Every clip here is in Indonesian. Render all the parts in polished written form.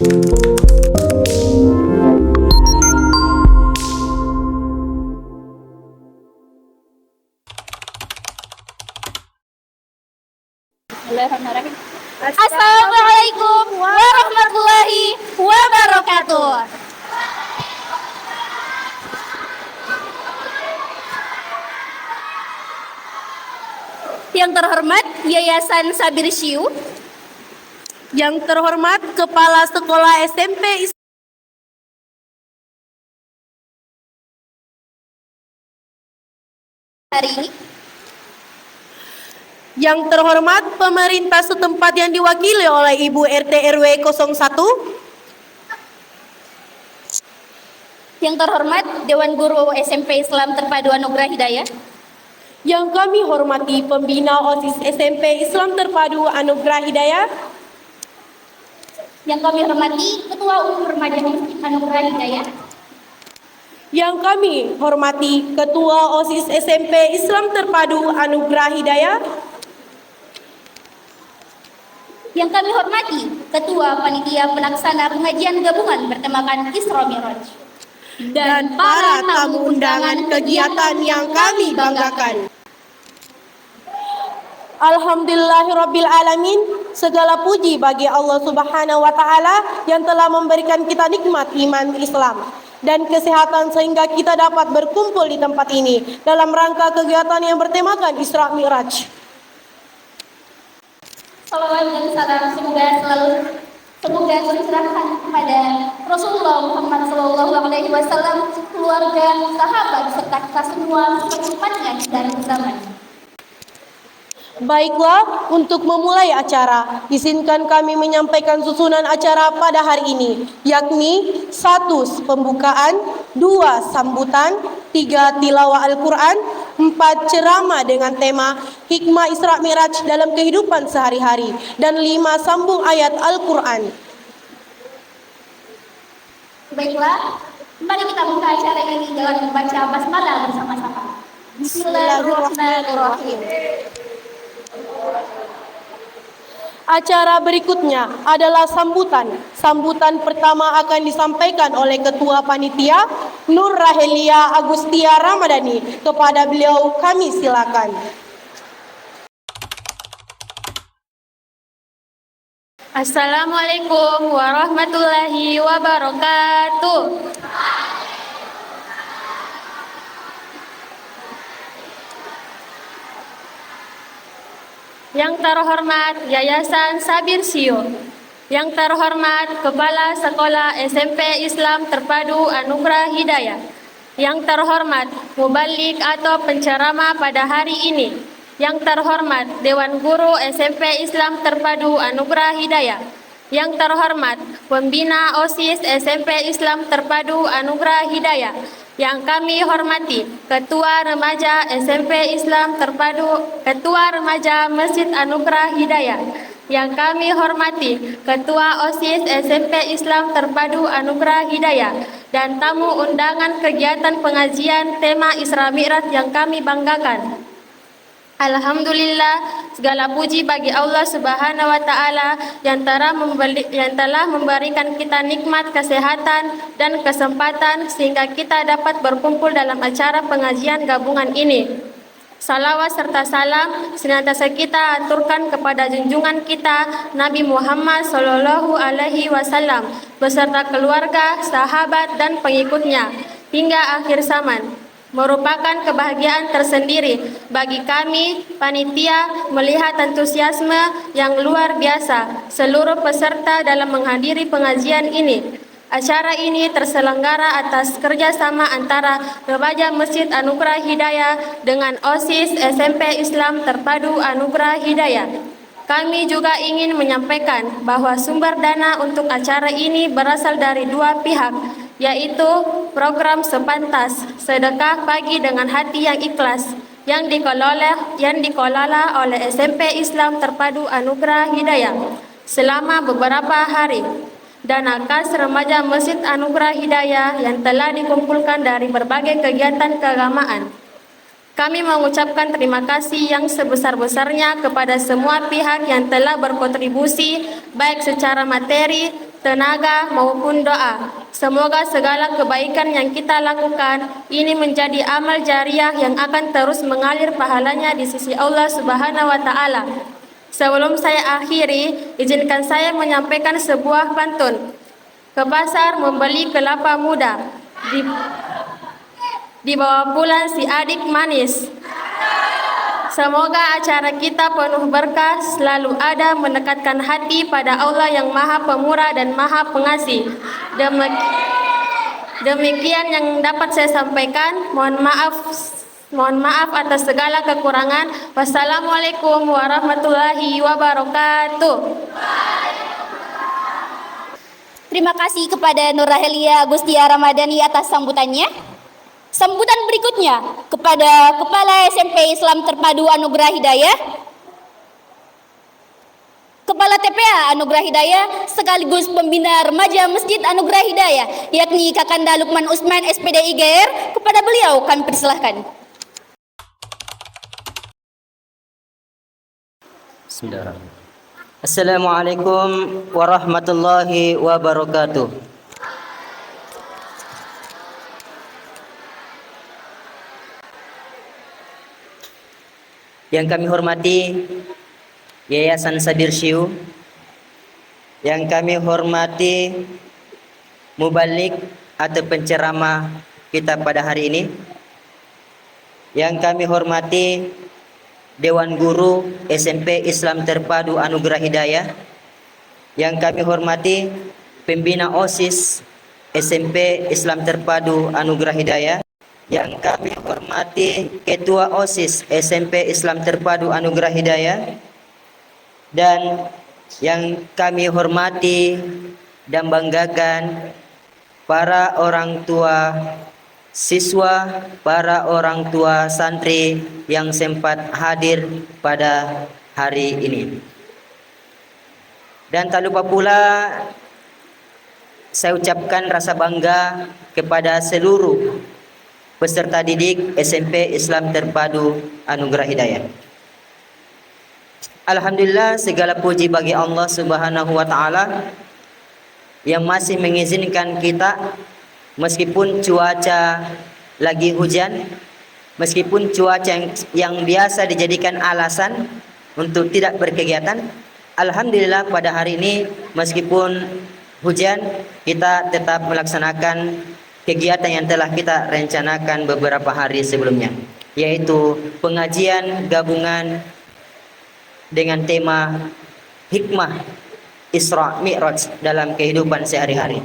Assalamualaikum warahmatullahi wabarakatuh. Yang terhormat Yayasan Sabir Syiu, yang terhormat Kepala Sekolah SMP hari ini, yang terhormat pemerintah setempat yang diwakili oleh Ibu RT RW 01, yang terhormat Dewan Guru SMP Islam Terpadu Anugerah Hidayah, yang kami hormati pembina OSIS SMP Islam Terpadu Anugerah Hidayah, yang kami hormati Ketua Umum Remaja Masjid Anugerah Hidayah, yang kami hormati Ketua OSIS SMP Islam Terpadu Anugerah Hidayah, yang kami hormati Ketua Panitia Pelaksana Pengajian Gabungan bertemakan Isra Mi'raj, dan para tamu undangan kegiatan yang kami banggakan. Alhamdulillahirabbil alamin, segala puji bagi Allah Subhanahu wa taala yang telah memberikan kita nikmat iman Islam dan kesehatan sehingga kita dapat berkumpul di tempat ini dalam rangka kegiatan yang bertemakan Isra Mi'raj. Salawat dan salam semoga tercurahkan kepada Rasulullah Muhammad SAW, keluarga, sahabat serta kita semua secepatnya dari zaman. Baiklah, untuk memulai acara, izinkan kami menyampaikan susunan acara pada hari ini, yakni 1. Pembukaan, 2. Sambutan, 3. Tilawah Al-Quran, 4. Ceramah dengan tema Hikmah Isra Mi'raj dalam kehidupan sehari-hari, dan 5. Sambung ayat Al-Quran. Baiklah, mari kita buka acara ini dengan membaca basmalah bersama-sama. Bismillahirrahmanirrahim. Acara berikutnya adalah sambutan. Sambutan pertama akan disampaikan oleh Ketua Panitia Nur Rahelia Agustia Ramadhani. Kepada beliau kami silakan. Assalamualaikum warahmatullahi wabarakatuh. Yang terhormat Yayasan Sabir Syiu, yang terhormat Kepala Sekolah SMP Islam Terpadu Anugerah Hidayah, yang terhormat Mubalik atau penceramah pada hari ini, yang terhormat Dewan Guru SMP Islam Terpadu Anugerah Hidayah, yang terhormat pembina OSIS SMP Islam Terpadu Anugerah Hidayah, yang kami hormati Ketua Remaja SMP Islam Terpadu, Ketua Remaja Masjid Anugerah Hidayah, yang kami hormati Ketua OSIS SMP Islam Terpadu Anugerah Hidayah, dan tamu undangan kegiatan pengajian tema Isra Mi'raj yang kami banggakan. Alhamdulillah, segala puji bagi Allah Subhanahu wa taala yang telah memberikan kita nikmat kesehatan dan kesempatan sehingga kita dapat berkumpul dalam acara pengajian gabungan ini. Salawat serta salam senantiasa kita aturkan kepada junjungan kita Nabi Muhammad sallallahu alaihi wasallam beserta keluarga, sahabat dan pengikutnya hingga akhir zaman. Merupakan kebahagiaan tersendiri bagi kami panitia melihat antusiasme yang luar biasa seluruh peserta dalam menghadiri pengajian ini. Acara ini terselenggara atas kerjasama antara Remaja Masjid Anugerah Hidayah dengan OSIS SMP Islam Terpadu Anugerah Hidayah. Kami juga ingin menyampaikan bahwa sumber dana untuk acara ini berasal dari dua pihak, yaitu program Sepantas, sedekah pagi dengan hati yang ikhlas, yang dikelola oleh SMP Islam Terpadu Anugerah Hidayah selama beberapa hari, dan Kas Remaja Masjid Anugerah Hidayah yang telah dikumpulkan dari berbagai kegiatan keagamaan. Kami mengucapkan terima kasih yang sebesar-besarnya kepada semua pihak yang telah berkontribusi baik secara materi, tenaga maupun doa. Semoga segala kebaikan yang kita lakukan ini menjadi amal jariah yang akan terus mengalir pahalanya di sisi Allah Subhanahu wa taala. Sebelum saya akhiri, izinkan saya menyampaikan sebuah pantun. Ke pasar membeli kelapa muda, dibawa pulang si adik manis. Semoga acara kita penuh berkah, selalu ada mendekatkan hati pada Allah yang Maha Pemurah dan Maha Pengasih. Demikian yang dapat saya sampaikan. Mohon maaf atas segala kekurangan. Wassalamualaikum warahmatullahi wabarakatuh. Terima kasih kepada Nur Rahelia Agustia Ramadhani atas sambutannya. Sambutan berikutnya kepada Kepala SMP Islam Terpadu Anugerah Hidayah, Kepala TPA Anugerah Hidayah sekaligus Pembina Remaja Masjid Anugerah Hidayah, yakni Kakanda Lukman Usman SPD IGR. Kepada beliau kami persilahkan. Bismillahirrahmanirrahim. Assalamualaikum warahmatullahi wabarakatuh. Yang kami hormati Yayasan Sadir Syiu, yang kami hormati mubalik atau penceramah kita pada hari ini, yang kami hormati Dewan Guru SMP Islam Terpadu Anugerah Hidayah, yang kami hormati pembina OSIS SMP Islam Terpadu Anugerah Hidayah, yang kami hormati Ketua OSIS SMP Islam Terpadu Anugerah Hidayah, dan yang kami hormati dan banggakan para orang tua siswa, para orang tua santri yang sempat hadir pada hari ini. Dan tak lupa pula saya ucapkan rasa bangga kepada seluruh peserta didik SMP Islam Terpadu Anugerah Hidayah. Alhamdulillah, segala puji bagi Allah Subhanahu wa taala yang masih mengizinkan kita, meskipun cuaca lagi hujan, meskipun cuaca yang biasa dijadikan alasan untuk tidak berkegiatan, alhamdulillah pada hari ini meskipun hujan kita tetap melaksanakan kegiatan yang telah kita rencanakan beberapa hari sebelumnya, yaitu pengajian gabungan dengan tema hikmah Isra Mi'raj dalam kehidupan sehari-hari.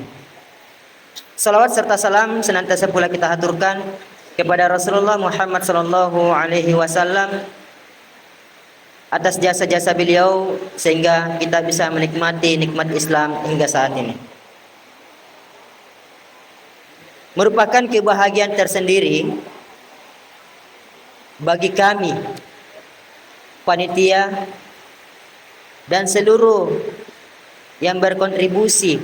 Salawat serta salam senantiasa pula kita haturkan kepada Rasulullah Muhammad sallallahu alaihi wasallam atas jasa-jasa beliau sehingga kita bisa menikmati nikmat Islam hingga saat ini. Merupakan kebahagiaan tersendiri bagi kami panitia dan seluruh yang berkontribusi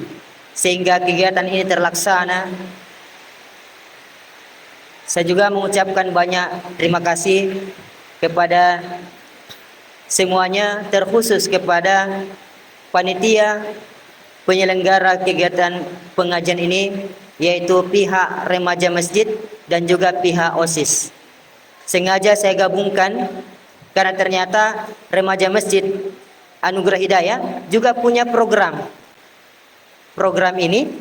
sehingga kegiatan ini terlaksana. Saya juga mengucapkan banyak terima kasih kepada semuanya, terkhusus kepada panitia penyelenggara kegiatan pengajian ini, yaitu pihak remaja masjid dan juga pihak OSIS. Sengaja saya gabungkan karena ternyata remaja masjid Anugerah Hidayah juga punya program ini,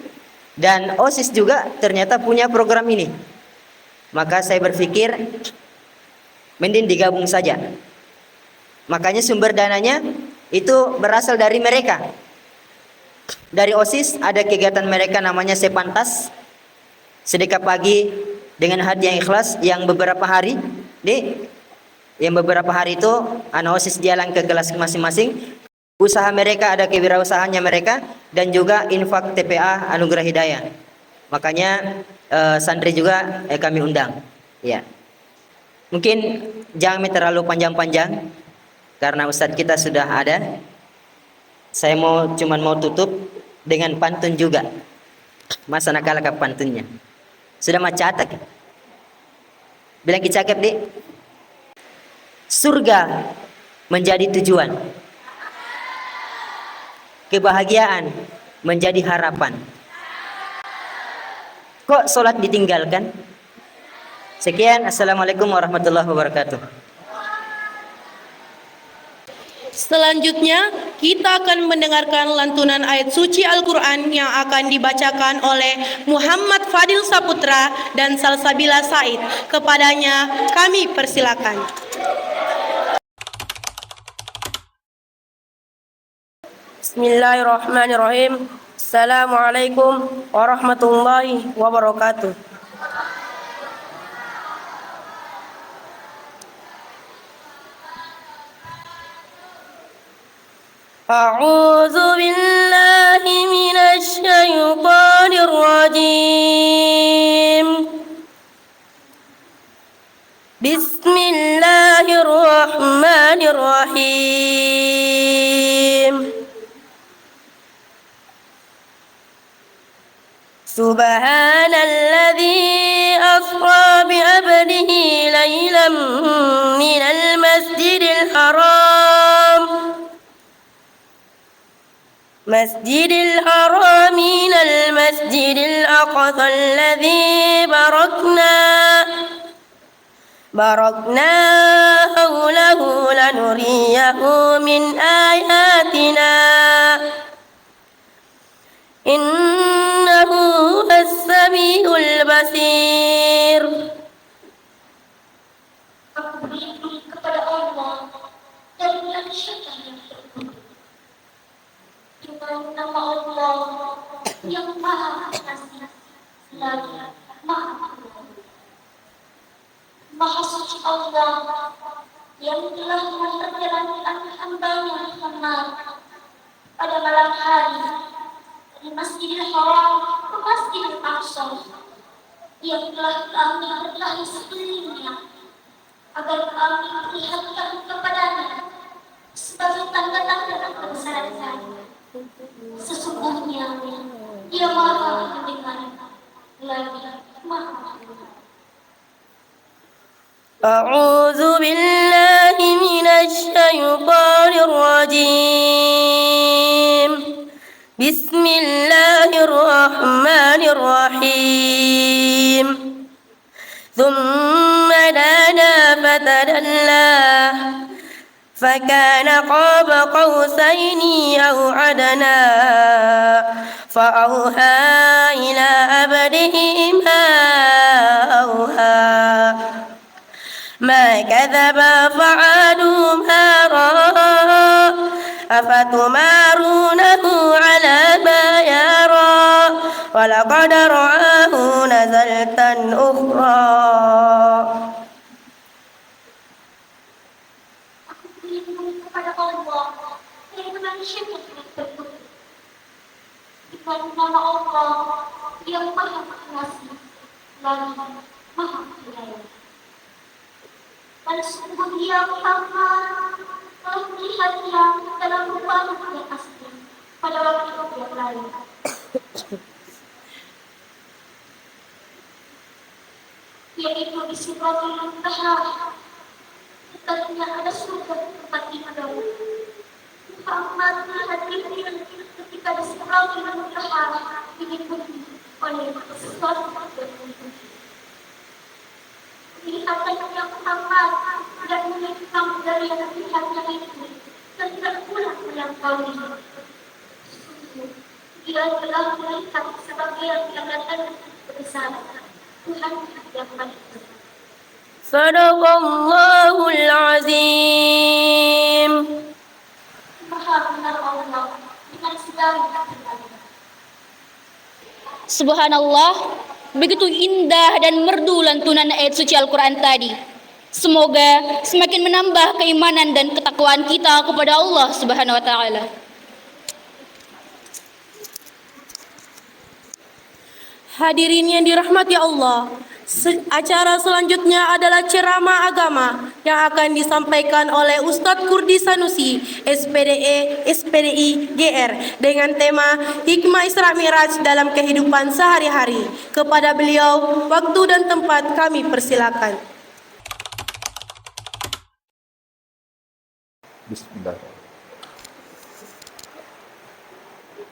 dan OSIS juga ternyata punya program ini. Maka saya berpikir mending digabung saja. Makanya sumber dananya itu berasal dari mereka. Dari OSIS ada kegiatan mereka namanya Sepantas, sedekah pagi dengan hati yang ikhlas, yang beberapa hari itu anak OSIS jalan ke kelas masing-masing. Usaha mereka ada kewirausahaannya mereka, dan juga infak TPA Anugerah Hidayah. Makanya santri juga kami undang. Ya. Mungkin jangan terlalu panjang-panjang karena ustadz kita sudah ada. Saya cuma mau tutup dengan pantun juga. Masa nakal ke pantunnya. Sudah macatak. Bilang kicakep, Dik. Surga menjadi tujuan. Kebahagiaan menjadi harapan. Kok sholat ditinggalkan? Sekian, assalamualaikum warahmatullahi wabarakatuh. Selanjutnya, kita akan mendengarkan lantunan ayat suci Al-Quran yang akan dibacakan oleh Muhammad Fadil Saputra dan Salsabila Said. Kepadanya, kami persilakan. Bismillahirrahmanirrahim. Assalamualaikum warahmatullahi wabarakatuh. A'udzu billahi minasy syaithanir rajim. Bismillahirrahmanirrahim. Subhanalladzi asra bi 'abdihi lailan minal masjidil haram ilal masjidil aqsa alladzi barakna hawlahu lanuriyahu min ayatina innahu as-sami'ul basir. Aku berlindung kepada Allah dari bulan syaitan yang terkutuk. Dengan nama Allah yang Maha Pengasih lagi Maha Penyayang. Maha suci Allah yang telah memperjalankan hamba-Nya Muhammad pada malam hari dari Masjidil Haram ke Masjidil Aqsa, yang telah kami berlari sekelilingnya agar kami perlihatkan kepadanya sebagai tanda-tanda kebesaran. Sesungguhnya Dia Maha mendengar lagi Maha melihat. A'udzu billahi minasy syaithanir rajim. Bismillahirrahmanirrahim. Tsumma dana fatadalla فكان قاب قوسين أو أدنى فأوحى إلى عبده ما أوحى ما كذب فعاد ما رأى أفتمارونه على ما يرى ولقد رآه نزلة أخرى. Kepada Allah dari bulan syaitan yang terkutuk. Dengan nama Allah yang Maha Pengasih lagi Maha Penyayang. Dan sungguh Dia Muhammad telah melihatnya dalam rupa yang asli pada waktu yang lalu. Yaitu di Sidratul Muntaha. Tadinya ada surga tempat tinggal. Muhammad melihat Jibril ketika di Sidratul Muntaha diikuti oleh sesuatu yang Penglihatannya Muhammad tidak menyingkang dari yang dilihatnya itu dan tidak pula melampaui. Dia telah melihat sebagian tanda-tanda kebesaran Tuhan yang Maha Esa. Sadaqallahul azim. Maha benar Allah dengan segala kata-kata. Subhanallah, begitu indah dan merdu lantunan ayat suci Al-Quran tadi. Semoga semakin menambah keimanan dan ketakwaan kita kepada Allah Subhanahu wa taala. Hadirin yang dirahmati Allah, acara selanjutnya adalah ceramah agama yang akan disampaikan oleh Ustadz Kurdi Sanusi, SPDE, SPDI, GR dengan tema Hikmah Isra Mi'raj dalam kehidupan sehari-hari. Kepada beliau, waktu dan tempat kami persilakan. Bismillah.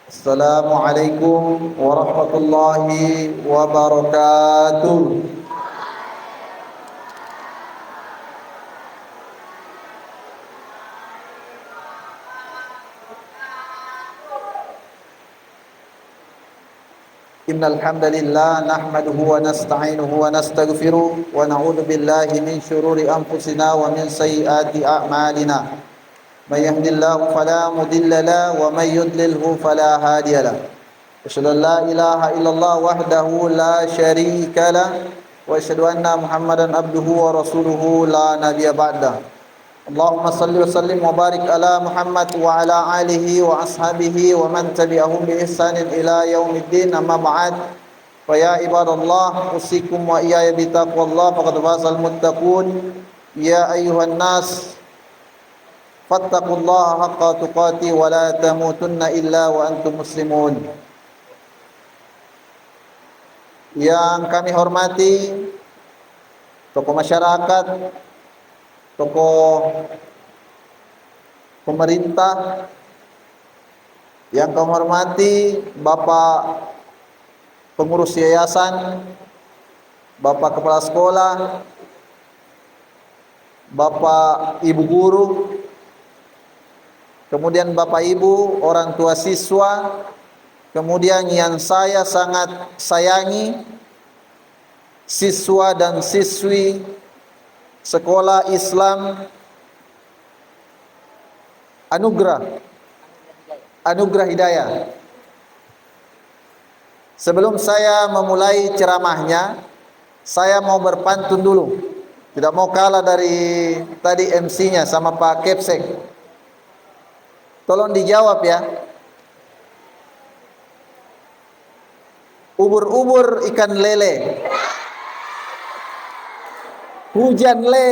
Assalamualaikum warahmatullahi wabarakatuh. Innal hamdalillah nahmaduhu wa nasta'inuhu wa nastaghfiruh wa na'udzu billahi min shururi anfusina wa min sayyiati a'malina. May yahdihillahu fala mudilla lahu wa may yudlilhu fala hadiya lahu. Asyhadu an la ilaha illallah wahdahu la syarika lahu wa asyhadu anna Muhammadan abduhu wa rasuluhu la nabiyya ba'dahu. Allahumma salli wa sallim wa barik ala Muhammad wa ala alihi wa ashabihi wa man tabi'ahum bi ihsanin ila yaumiddin, amma ba'd. Fa ya ibadallah, usikum wa iyaya bi taqwallah faqad fazal muttaqun. Ya ayyuhan nas, fattaqullaha haqqa tuqatih wa la tamutunna illa wa antum muslimun. Yang kami hormati tokoh masyarakat, tokoh pemerintah, yang kami hormati Bapak pengurus yayasan, Bapak kepala sekolah, Bapak ibu guru, kemudian Bapak ibu orang tua siswa, kemudian yang saya sangat sayangi, siswa dan siswi Sekolah Islam Anugerah Hidayah. Sebelum saya memulai ceramahnya, saya mau berpantun dulu. Tidak mau kalah dari tadi MC-nya sama Pak Kepsek. Tolong dijawab ya. Ubur-ubur ikan lele, hujan le.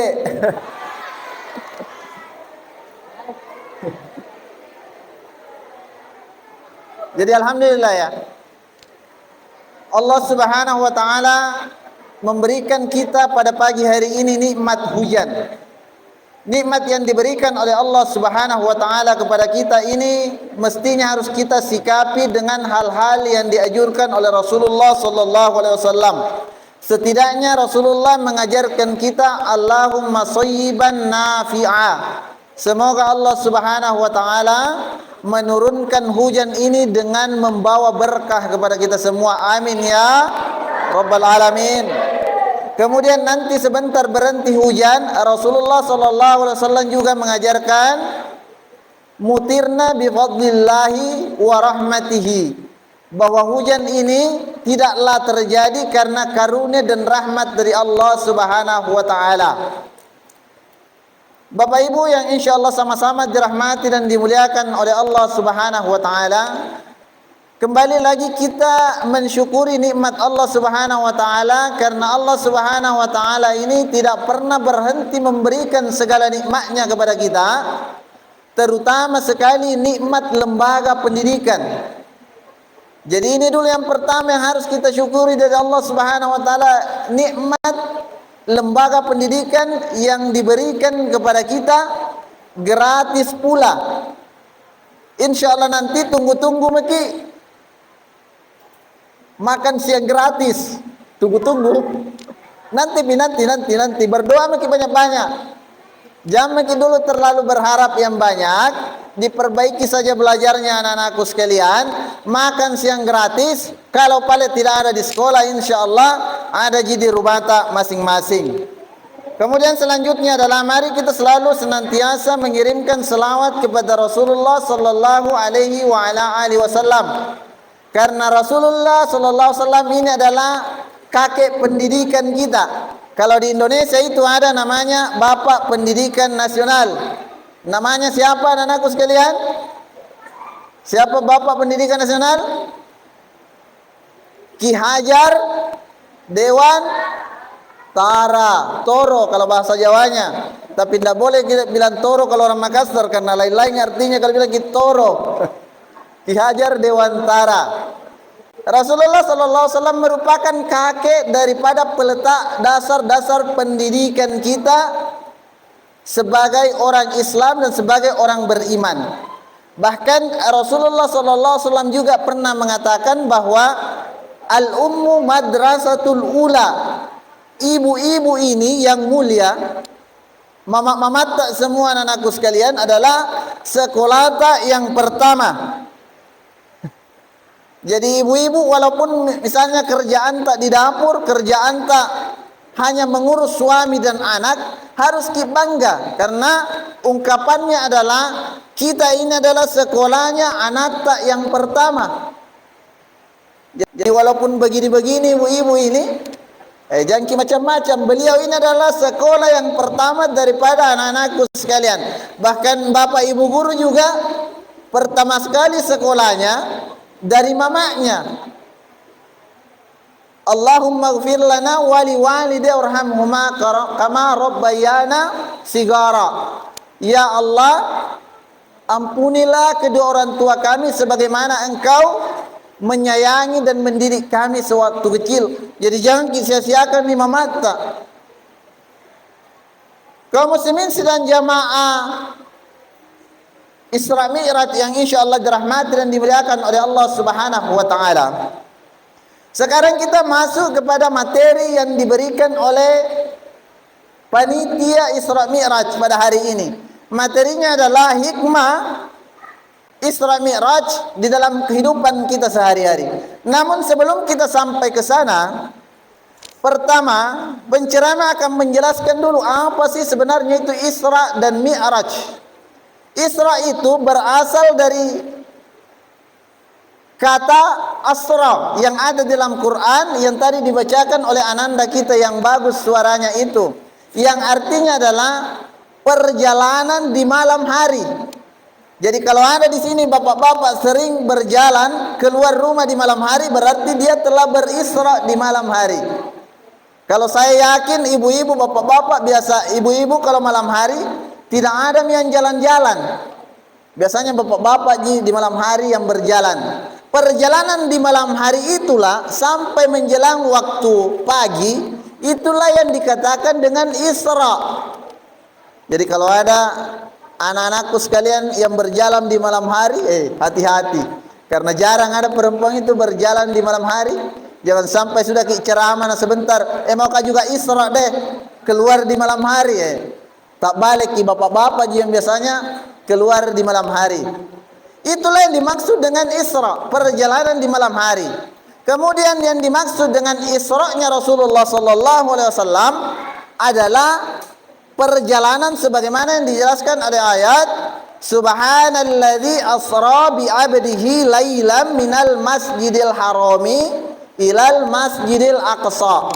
Jadi alhamdulillah ya, Allah Subhanahu wa taala memberikan kita pada pagi hari ini nikmat hujan. Nikmat yang diberikan oleh Allah Subhanahu wa taala kepada kita ini mestinya harus kita sikapi dengan hal-hal yang dianjurkan oleh Rasulullah sallallahu alaihi wasallam. Setidaknya Rasulullah mengajarkan kita Allahumma shayyiban nafi'a. Semoga Allah Subhanahu wa taala menurunkan hujan ini dengan membawa berkah kepada kita semua. Amin ya rabbal alamin. Kemudian nanti sebentar berhenti hujan, Rasulullah sallallahu alaihi wasallam juga mengajarkan mutirna bi fadlillahi wa rahmatihi, bahwa hujan ini tidaklah terjadi karena karunia dan rahmat dari Allah Subhanahu wa taala. Bapak Ibu yang insyaallah sama-sama dirahmati dan dimuliakan oleh Allah Subhanahu wa taala, kembali lagi kita mensyukuri nikmat Allah Subhanahu wa taala, karena Allah Subhanahu wa taala ini tidak pernah berhenti memberikan segala nikmatnya kepada kita, terutama sekali nikmat lembaga pendidikan. Jadi ini dulu yang pertama yang harus kita syukuri dari Allah Subhanahu wa taala, nikmat lembaga pendidikan yang diberikan kepada kita gratis pula. Insyaallah nanti tunggu-tunggu maki makan siang gratis. Tunggu-tunggu. Nanti berdoa maki banyak-banyak. Jangan maki dulu terlalu berharap yang banyak. Diperbaiki saja belajarnya anak-anakku sekalian. Makan siang gratis. Kalau paling tidak ada di sekolah, insya Allah ada di rumah masing-masing. Kemudian selanjutnya adalah mari kita selalu senantiasa mengirimkan selawat kepada Rasulullah sallallahu alaihi wa ala alihi wasallam. Karena Rasulullah sallallahu alaihi wasallam ini adalah kakek pendidikan kita. Kalau di Indonesia itu ada namanya Bapak Pendidikan Nasional. Namanya siapa anak-anakku sekalian? Siapa Bapak Pendidikan Nasional? Ki Hajar Dewan Toro kalau bahasa Jawanya. Tapi tidak boleh kita bilang Toro kalau orang Makassar, karena lain-lain artinya kalau bilang Ki Toro. Ki Hajar Dewantara. Rasulullah sallallahu alaihi wasallam merupakan kakek daripada peletak dasar-dasar pendidikan kita sebagai orang Islam dan sebagai orang beriman. Bahkan Rasulullah SAW juga pernah mengatakan bahwa al-ummu madrasatul ula. Ibu-ibu ini yang mulia, mama-mama tak semua anakku sekalian, adalah sekolah tak yang pertama. Jadi ibu-ibu walaupun misalnya kerjaan tak di dapur, kerjaan tak hanya mengurus suami dan anak, harus kita bangga karena ungkapannya adalah kita ini adalah sekolahnya anak tak yang pertama. Jadi walaupun begini-begini ibu-ibu ini jangan macam-macam, beliau ini adalah sekolah yang pertama daripada anak-anakku sekalian. Bahkan bapak ibu guru juga pertama sekali sekolahnya dari mamanya. Allahumma ighfir lana wa liwalidayna warhamhuma kama rabbayana sigara. Ya Allah, ampunilah kedua orang tua kami sebagaimana Engkau menyayangi dan mendidik kami sewaktu kecil. Jadi jangan sia-siakan lima mata. Kaum muslimin sedang jamaah Isra Mi'raj yang insyaallah dirahmati dan dimuliakan oleh Allah Subhanahu wa taala. Sekarang kita masuk kepada materi yang diberikan oleh panitia Isra Mi'raj pada hari ini. Materinya adalah hikmah Isra Mi'raj di dalam kehidupan kita sehari-hari. Namun sebelum kita sampai ke sana, pertama penceramah akan menjelaskan dulu apa sih sebenarnya itu Isra dan Mi'raj. Isra itu berasal dari kata asra yang ada dalam Quran yang tadi dibacakan oleh ananda kita yang bagus suaranya itu, yang artinya adalah perjalanan di malam hari. Jadi kalau ada di sini bapak-bapak sering berjalan keluar rumah di malam hari, berarti dia telah berisra di malam hari. Kalau saya yakin ibu-ibu, bapak-bapak biasa, ibu-ibu kalau malam hari tidak ada yang jalan-jalan. Biasanya bapak-bapak di malam hari yang berjalan. Perjalanan di malam hari itulah sampai menjelang waktu pagi, itulah yang dikatakan dengan Isra. Jadi kalau ada anak-anakku sekalian yang berjalan di malam hari, hati-hati. Karena jarang ada perempuan itu berjalan di malam hari. Jangan sampai sudah ceramah sebentar, maukah juga Isra deh, keluar di malam hari. Tak balik bapak-bapak yang biasanya keluar di malam hari. Itulah yang dimaksud dengan Isra, perjalanan di malam hari. Kemudian yang dimaksud dengan Isra-nya Rasulullah sallallahu alaihi wasallam adalah perjalanan sebagaimana yang dijelaskan oleh ayat Subhanalladzi asra bi 'abdihi lailan minal masjidil harami ilal masjidil aqsa,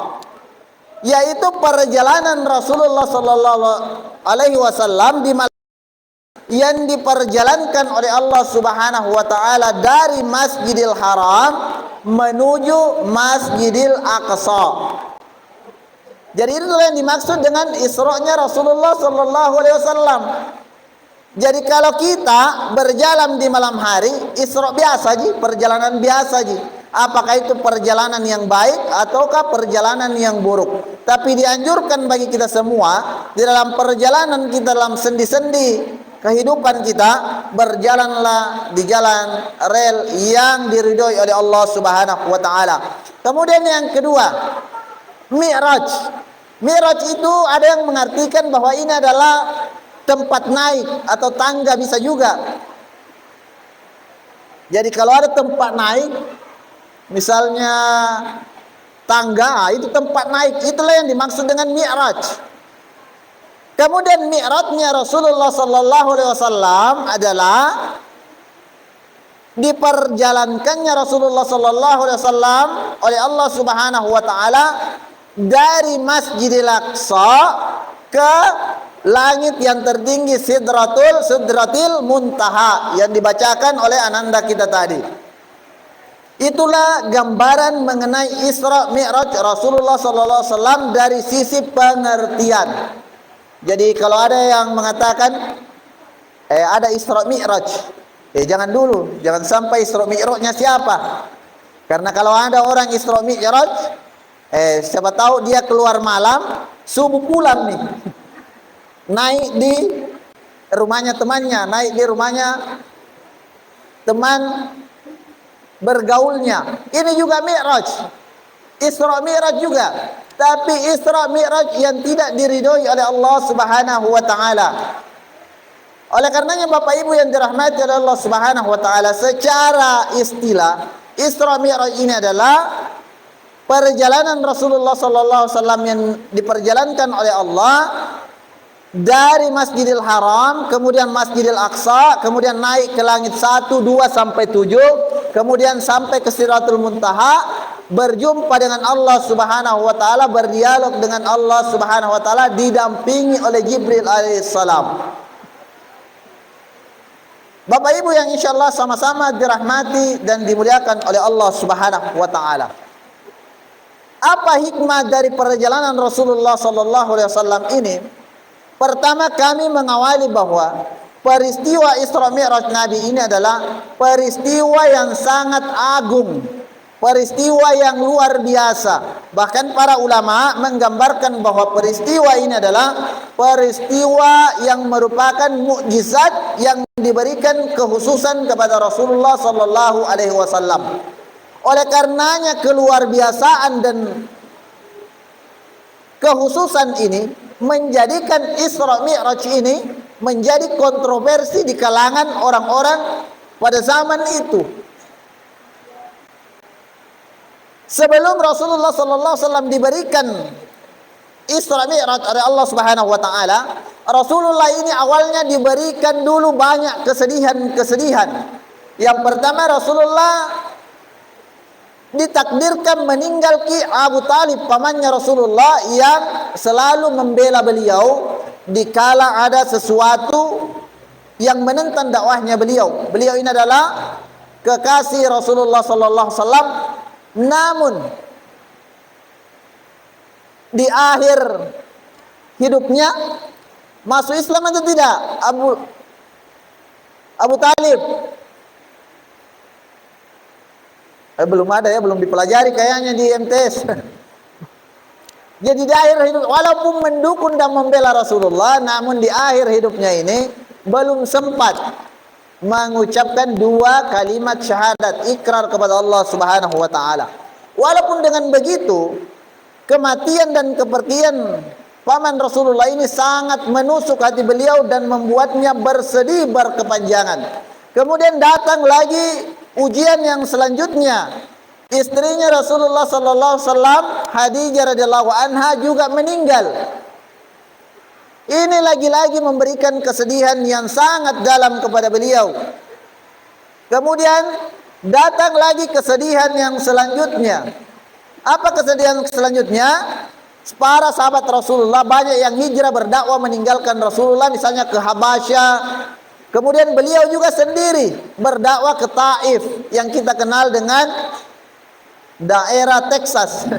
yaitu perjalanan Rasulullah sallallahu alaihi wasallam di yang diperjalankan oleh Allah Subhanahu wa taala dari Masjidil Haram menuju Masjidil Aqsa. Jadi itu yang dimaksud dengan Isra-nya Rasulullah sallallahu alaihi wasallam. Jadi kalau kita berjalan di malam hari, Isra biasa ji, perjalanan biasa ji. Apakah itu perjalanan yang baik ataukah perjalanan yang buruk? Tapi dianjurkan bagi kita semua di dalam perjalanan kita dalam sendi-sendi kehidupan kita, berjalanlah di jalan rel yang diridhoi oleh Allah Subhanahu wa taala. Kemudian yang kedua, Mi'raj. Mi'raj itu ada yang mengartikan bahwa ini adalah tempat naik atau tangga bisa juga. Jadi kalau ada tempat naik, misalnya tangga, itu tempat naik, itulah yang dimaksud dengan Mi'raj. Kemudian Mi'rajnya Rasulullah sallallahu alaihi wasallam adalah diperjalankannya Rasulullah sallallahu alaihi wasallam oleh Allah Subhanahu wa taala dari Masjidil Aqsa ke langit yang tertinggi Sidratil Muntaha yang dibacakan oleh ananda kita tadi. Itulah gambaran mengenai Isra Mi'raj Rasulullah sallallahu alaihi wasallam dari sisi pengertian. Jadi kalau ada yang mengatakan ada Isra Mi'raj, jangan dulu, jangan sampai Isra Mi'rajnya siapa. Karena kalau ada orang Isra Mi'raj, siapa tahu dia keluar malam, subuh pulang nih. Naik di rumahnya temannya, naik di rumahnya teman bergaulnya. Ini juga Mi'raj, Isra Mi'raj juga, tapi Isra Mi'raj yang tidak diridhoi oleh Allah Subhanahu wa taala. Oleh karenanya Bapak Ibu yang dirahmati oleh Allah Subhanahu wa taala, secara istilah Isra Mi'raj ini adalah perjalanan Rasulullah sallallahu alaihi wasallam yang diperjalankan oleh Allah dari Masjidil Haram, kemudian Masjidil Aqsa, kemudian naik ke langit 1, 2 sampai 7, kemudian sampai ke Sidratul Muntaha, berjumpa dengan Allah Subhanahu wa taala, berdialog dengan Allah Subhanahu wa taala, didampingi oleh Jibril alaihissalam. Bapak Ibu yang insyaallah sama-sama dirahmati dan dimuliakan oleh Allah Subhanahu wa taala. Apa hikmah dari perjalanan Rasulullah sallallahu alaihi wasallam ini? Pertama, kami mengawali bahwa peristiwa Isra Mi'raj Nabi ini adalah peristiwa yang sangat agung, peristiwa yang luar biasa. Bahkan para ulama menggambarkan bahwa peristiwa ini adalah peristiwa yang merupakan mukjizat yang diberikan kekhususan kepada Rasulullah sallallahu alaihi wasallam. Oleh karenanya keluar biasaan dan kekhususan ini menjadikan Isra Mi'raj ini menjadi kontroversi di kalangan orang-orang pada zaman itu. Sebelum Rasulullah sallallahu alaihi wasallam diberikan Isra Mi'raj oleh Allah Subhanahu wa taala, Rasulullah ini awalnya diberikan dulu banyak kesedihan-kesedihan. Yang pertama, Rasulullah ditakdirkan meninggal Ki Abu Talib, pamannya Rasulullah, yang selalu membela beliau dikala ada sesuatu yang menentang dakwahnya beliau. Beliau ini adalah kekasih Rasulullah sallallahu alaihi wasallam, namun di akhir hidupnya masuk Islam atau tidak Abu Talib? Belum ada ya, belum dipelajari kayaknya di MTS. Jadi di akhir hidup, walaupun mendukung dan membela Rasulullah, namun di akhir hidupnya ini belum sempat mengucapkan 2 kalimat syahadat, ikrar kepada Allah Subhanahu wa taala. Walaupun dengan begitu, kematian dan kepergian paman Rasulullah ini sangat menusuk hati beliau dan membuatnya bersedih berkepanjangan. Kemudian datang lagi ujian yang selanjutnya. Istrinya Rasulullah sallallahu alaihi wasallam, Khadijah radhiyallahu anha, juga meninggal. Ini lagi-lagi memberikan kesedihan yang sangat dalam kepada beliau. Kemudian datang lagi kesedihan yang selanjutnya. Apa kesedihan selanjutnya? Para sahabat Rasulullah banyak yang hijrah berdakwah meninggalkan Rasulullah, misalnya ke Habasyah. Kemudian beliau juga sendiri berdakwah ke Taif yang kita kenal dengan daerah Texas.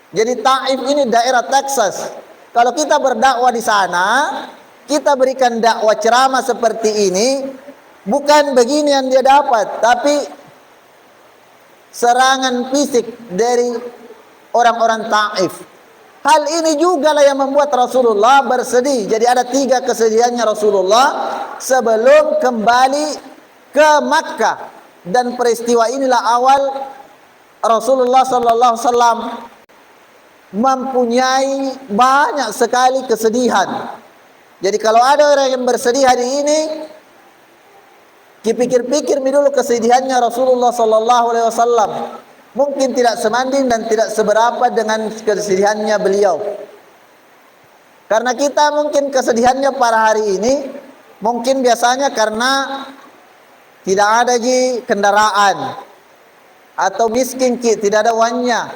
Jadi Taif ini daerah Texas. Kalau kita berdakwah di sana, kita berikan dakwah ceramah seperti ini, bukan begini yang dia dapat, tapi serangan fisik dari orang-orang Taif. Hal ini juga lah yang membuat Rasulullah bersedih. Jadi ada 3 kesedihannya Rasulullah sebelum kembali ke Makkah. Dan peristiwa inilah awal Rasulullah sallallahu alaihi wasallam mempunyai banyak sekali kesedihan. Jadi kalau ada orang yang bersedih hari ini, dipikir-pikir dulu kesedihannya Rasulullah sallallahu alaihi wasallam. Mungkin tidak sebanding dan tidak seberapa dengan kesedihannya beliau. Karena kita mungkin kesedihannya pada hari ini, mungkin biasanya karena tidak ada kendaraan, atau miskin tidak ada uangnya,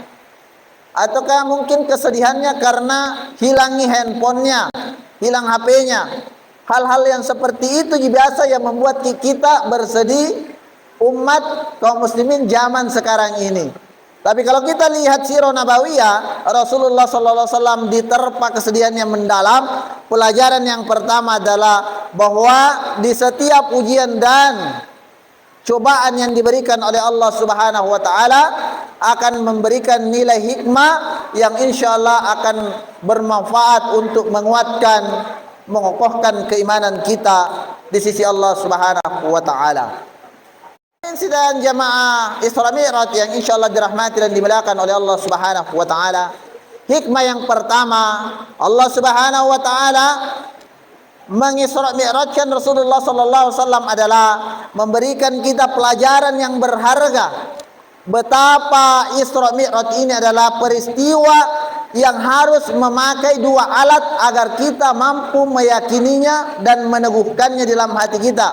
ataukah mungkin kesedihannya karena hilangi handphonenya, hilang HP-nya. Hal-hal yang seperti itu biasa yang membuat kita bersedih, umat kaum muslimin zaman sekarang ini. Tapi kalau kita lihat sirah nabawiyah, Rasulullah sallallahu alaihi wasallam diterpa kesedihan yang mendalam. Pelajaran yang pertama adalah bahwa di setiap ujian dan cobaan yang diberikan oleh Allah Subhanahu wa taala akan memberikan nilai hikmah yang insyaallah akan bermanfaat untuk menguatkan mengokohkan keimanan kita di sisi Allah Subhanahu wa taala. Sidang jamaah Isra Mi'raj yang insyaallah dirahmati dan dimuliakan oleh Allah Subhanahu wa taala. Hikmah yang pertama, Allah Subhanahu wa taala mengisra mi'rajkan Rasulullah sallallahu alaihi wasallam adalah memberikan kita pelajaran yang berharga. Betapa Isra Mi'raj ini adalah peristiwa yang harus memakai dua alat agar kita mampu meyakininya dan meneguhkannya dalam hati kita.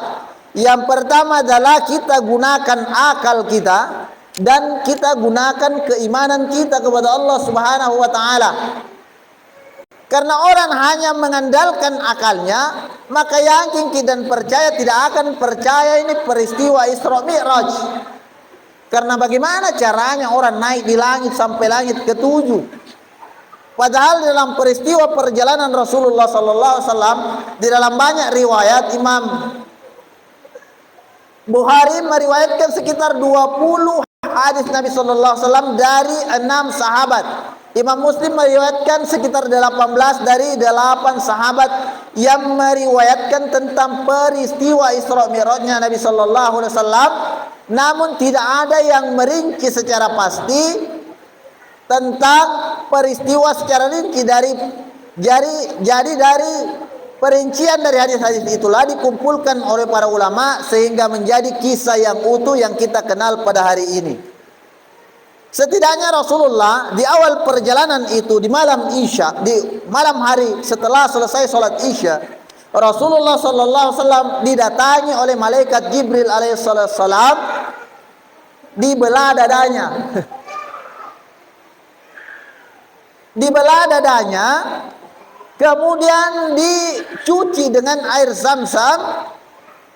Yang pertama adalah kita gunakan akal kita dan kita gunakan keimanan kita kepada Allah Subhanahu wa taala. Karena orang hanya mengandalkan akalnya, maka yakin dan percaya tidak akan percaya ini peristiwa Isra Mi'raj. Karena bagaimana caranya orang naik di langit sampai langit ketujuh? Padahal dalam peristiwa perjalanan Rasulullah sallallahu alaihi wasallam di dalam banyak riwayat Imam Bukhari meriwayatkan sekitar 20 hadis Nabi sallallahu alaihi wasallam dari 6 sahabat. Imam Muslim meriwayatkan sekitar 18 dari 8 sahabat yang meriwayatkan tentang peristiwa Isra Mi'rajnya Nabi sallallahu alaihi wasallam, namun tidak ada yang merinci secara pasti tentang peristiwa secara rinci dari perincian dari hadis-hadis itulah dikumpulkan oleh para ulama sehingga menjadi kisah yang utuh yang kita kenal pada hari ini. Setidaknya Rasulullah di awal perjalanan itu di malam Isya, di malam hari setelah selesai sholat Isya, Rasulullah sallallahu alaihi wasallam didatangi oleh malaikat Jibril alaihissalam, dibelah dadanya. Dibelah dadanya, kemudian dicuci dengan air Zam-Zam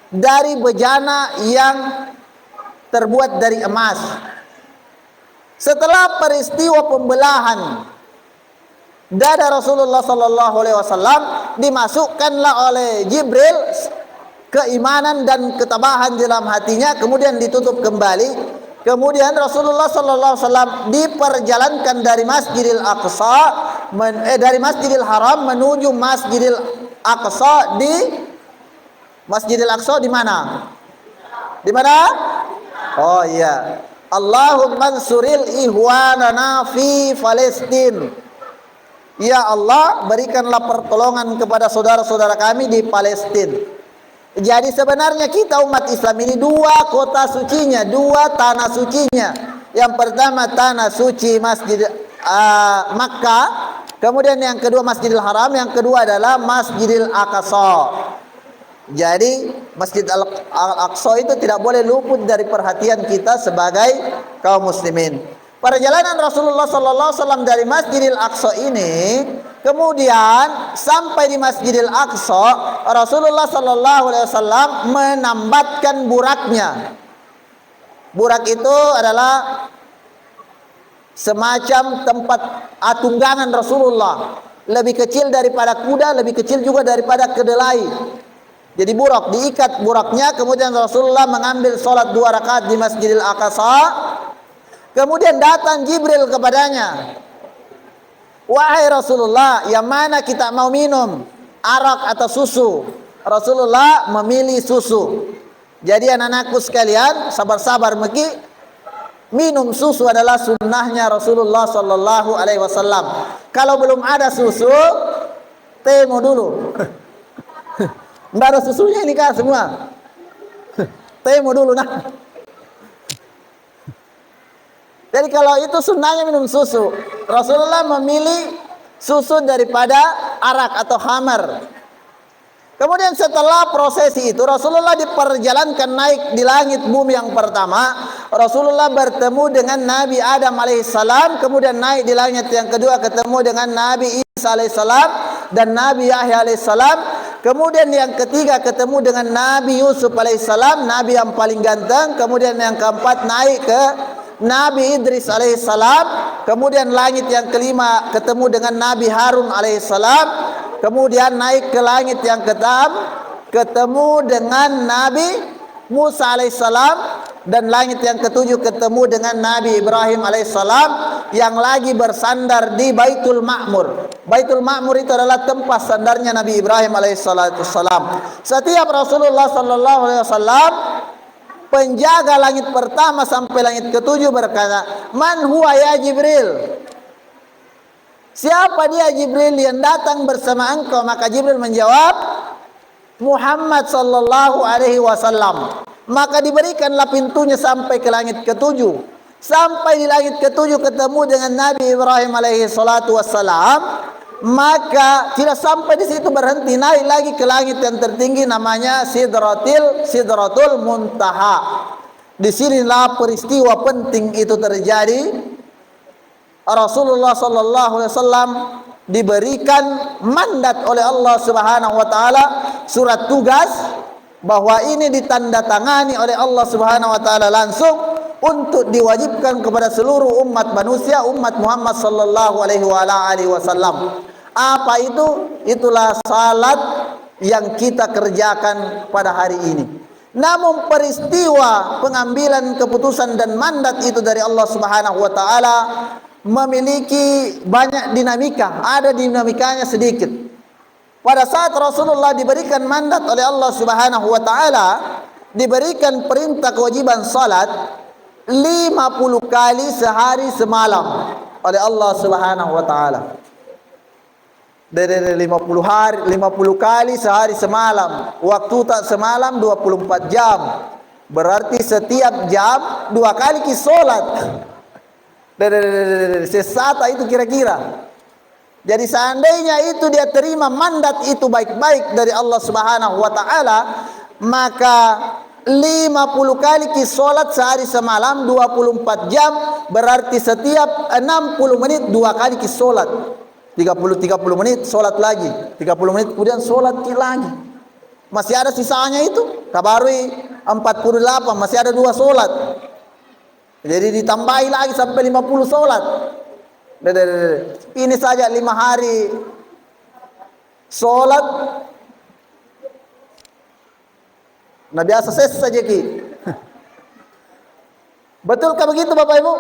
dari bejana yang terbuat dari emas. Setelah peristiwa pembelahan dada Rasulullah sallallahu alaihi wasallam, dimasukkanlah oleh Jibril keimanan dan ketabahan dalam hatinya, kemudian ditutup kembali. Kemudian Rasulullah sallallahu alaihi wasallam diperjalankan dari Masjidil Aqsa dari Masjidil Haram menuju Masjidil Aqsa. Di Masjidil Aqsa di mana? Di mana? Oh iya. Allahumma ansuril ihwanana fi Palestin. Ya Allah, berikanlah pertolongan kepada saudara-saudara kami di Palestina. Jadi sebenarnya kita umat Islam ini dua kota sucinya, dua tanah sucinya. Yang pertama tanah suci Masjid Makkah, kemudian yang kedua Masjidil Haram, yang kedua adalah Masjidil Aqsa. Jadi Masjid Al-Aqsa itu tidak boleh luput dari perhatian kita sebagai kaum muslimin. Perjalanan Rasulullah sallallahu alaihi wasallam dari Masjidil Aqsa ini, kemudian sampai di Masjidil Aqsa, Rasulullah sallallahu alaihi wasallam menambatkan buraknya. Burak itu adalah semacam tempat tunggangan Rasulullah, lebih kecil daripada kuda, lebih kecil juga daripada kedelai. Jadi burak, diikat buraknya, kemudian Rasulullah mengambil sholat 2 rakaat di Masjidil Aqsa. Kemudian datang Jibril kepadanya. Wahai Rasulullah, yang mana kita mau minum? Arak atau susu? Rasulullah memilih susu. Jadi anak-anakku sekalian, sabar-sabar meki. Minum susu adalah sunnahnya Rasulullah sallallahu alaihi wasallam. Kalau belum ada susu, temu dulu. Nggak ada susunya ini kah semua? Temu dulu nah. Jadi kalau itu sunnahnya minum susu. Rasulullah memilih susu daripada arak atau khamar. Kemudian setelah prosesi itu Rasulullah diperjalankan naik di langit bumi yang pertama. Rasulullah bertemu dengan Nabi Adam alaihissalam. Kemudian naik di langit yang kedua ketemu dengan Nabi Isa alaihissalam dan Nabi Yahya alaihissalam. Kemudian yang ketiga ketemu dengan Nabi Yusuf alaihissalam, Nabi yang paling ganteng. Kemudian yang keempat naik ke Nabi Idris alaihissalam. Kemudian langit yang kelima ketemu dengan Nabi Harun alaihissalam. Kemudian naik ke langit yang keenam ketemu dengan Nabi Musa alaihissalam. Dan langit yang ketujuh ketemu dengan Nabi Ibrahim alaihissalam yang lagi bersandar di Baitul Ma'mur. Baitul Ma'mur itu adalah tempat sandarnya Nabi Ibrahim alaihissalam. Setiap Rasulullah sallallahu alaihi wasallam, penjaga langit pertama sampai langit ketujuh berkata, "Man huwa ya Jibril?" Siapa dia Jibril yang datang bersama engkau? Maka Jibril menjawab, Muhammad sallallahu alaihi wasallam. Maka diberikanlah pintunya sampai ke langit ketujuh. Sampai di langit ketujuh ketemu dengan Nabi Ibrahim alaihi salatu wassalam. Maka tidak sampai di situ berhenti, naik lagi ke langit yang tertinggi namanya Sidratul Muntaha. Disinilah peristiwa penting itu terjadi. Rasulullah sallallahu alaihi wasallam diberikan mandat oleh Allah Subhanahu wa taala, surat tugas, bahwa ini ditandatangani oleh Allah Subhanahu wa taala langsung untuk diwajibkan kepada seluruh umat manusia, umat Muhammad sallallahu alaihi wasallam. Apa itu? Itulah salat yang kita kerjakan pada hari ini. Namun peristiwa pengambilan keputusan dan mandat itu dari Allah Subhanahu wa taala memiliki banyak dinamika, ada dinamikanya sedikit. Pada saat Rasulullah diberikan mandat oleh Allah Subhanahu wa taala, diberikan perintah kewajiban salat 50 kali sehari semalam oleh Allah Subhanahu wa taala. Dari 50 kali sehari semalam. Waktu tak semalam 24 jam. Berarti setiap jam 2 kali solat. Sesata itu kira-kira. Jadi seandainya itu dia terima mandat itu baik-baik dari Allah Subhanahu wa taala, maka 50 kali solat sehari semalam 24 jam, berarti setiap 60 menit 2 kali solat. 30 menit solat lagi, 30 menit kemudian solat lagi. Masih ada sisanya itu. Tabarui 48, masih ada 2 solat. Jadi ditambahi lagi sampai 50 solat. Ini saja 5 hari solat. Nah biasa ses saja ki. Betulkah begitu Bapak Ibu?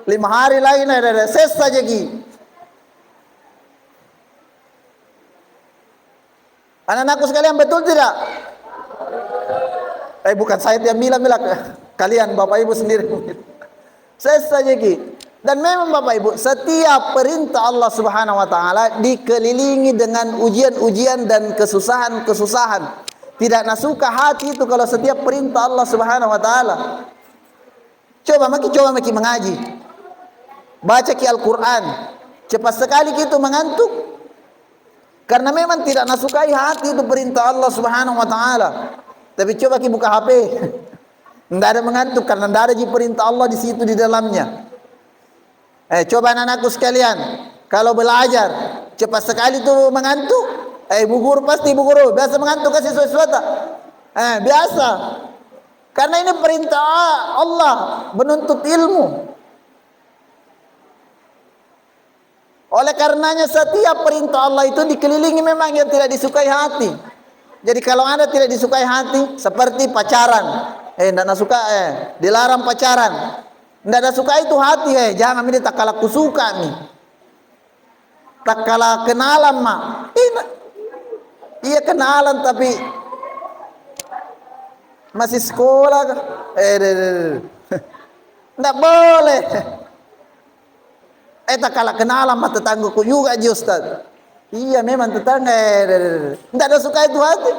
5 hari lagi ses saja ki. Anak-anakku sekalian, betul tidak? Bukan saya yang bilang, kalian Bapak Ibu sendiri. Saya saja ki. Dan memang Bapak Ibu, setiap perintah Allah Subhanahu wa taala dikelilingi dengan ujian-ujian dan kesusahan-kesusahan. Tidak nasuka hati itu kalau setiap perintah Allah Subhanahu wa taala. Coba maki mengaji. Baca ki Al-Qur'an. Cepat sekali gitu mengantuk. Karena memang tidak nasukai hati itu perintah Allah Subhanahu wa taala. Tapi coba kita buka HP. Enggak ada mengantuk karena enggak ada perintah Allah di situ di dalamnya. Coba anak-anakku sekalian, kalau belajar cepat sekali tuh mengantuk. Bu guru pasti Bu guru biasa mengantuk kasih sesuatu. Biasa. Karena ini perintah Allah menuntut ilmu. Oleh karenanya setiap perintah Allah itu dikelilingi memang yang tidak disukai hati. Jadi kalau Anda tidak disukai hati, seperti pacaran, tidak suka, dilarang pacaran, tidak suka itu hati, jangan ini tak kalah kusuka nih, tak kalah kenalan mah, iya kenalan tapi masih sekolah, tidak boleh. Tak kalah kenalan sama tetanggaku juga aja Ustaz. Iya memang tetangga. Tidak ada suka itu hati.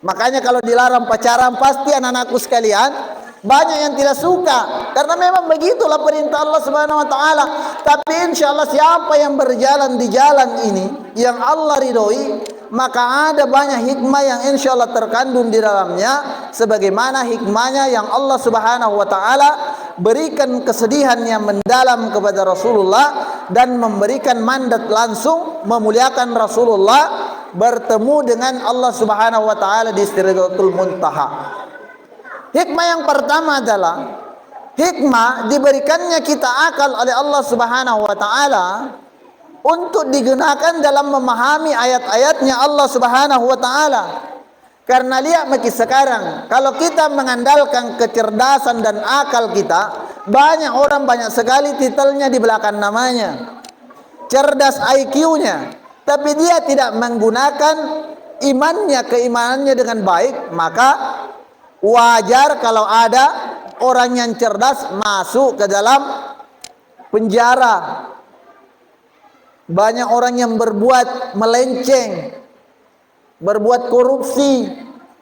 Makanya kalau dilarang pacaran pasti anak-anakku sekalian banyak yang tidak suka. Karena memang begitulah perintah Allah Subhanahu wa taala. Tapi insya Allah siapa yang berjalan di jalan ini yang Allah ridhoi, maka ada banyak hikmah yang insya Allah terkandung di dalamnya. Sebagaimana hikmahnya yang Allah Subhanahu wa taala berikan kesedihan yang mendalam kepada Rasulullah dan memberikan mandat langsung memuliakan Rasulullah bertemu dengan Allah Subhanahu wa taala di Sidratul Muntaha. Hikmah yang pertama adalah hikmah diberikannya kita akal oleh Allah Subhanahu wa taala untuk digunakan dalam memahami ayat-ayatnya Allah Subhanahu wa taala. Karena lihat maki sekarang, kalau kita mengandalkan kecerdasan dan akal kita, banyak orang banyak sekali titelnya di belakang namanya. cerdas IQ-nya, tapi dia tidak menggunakan keimanannya dengan baik, maka wajar kalau ada orang yang cerdas masuk ke dalam penjara. Banyak orang yang berbuat melenceng, berbuat korupsi,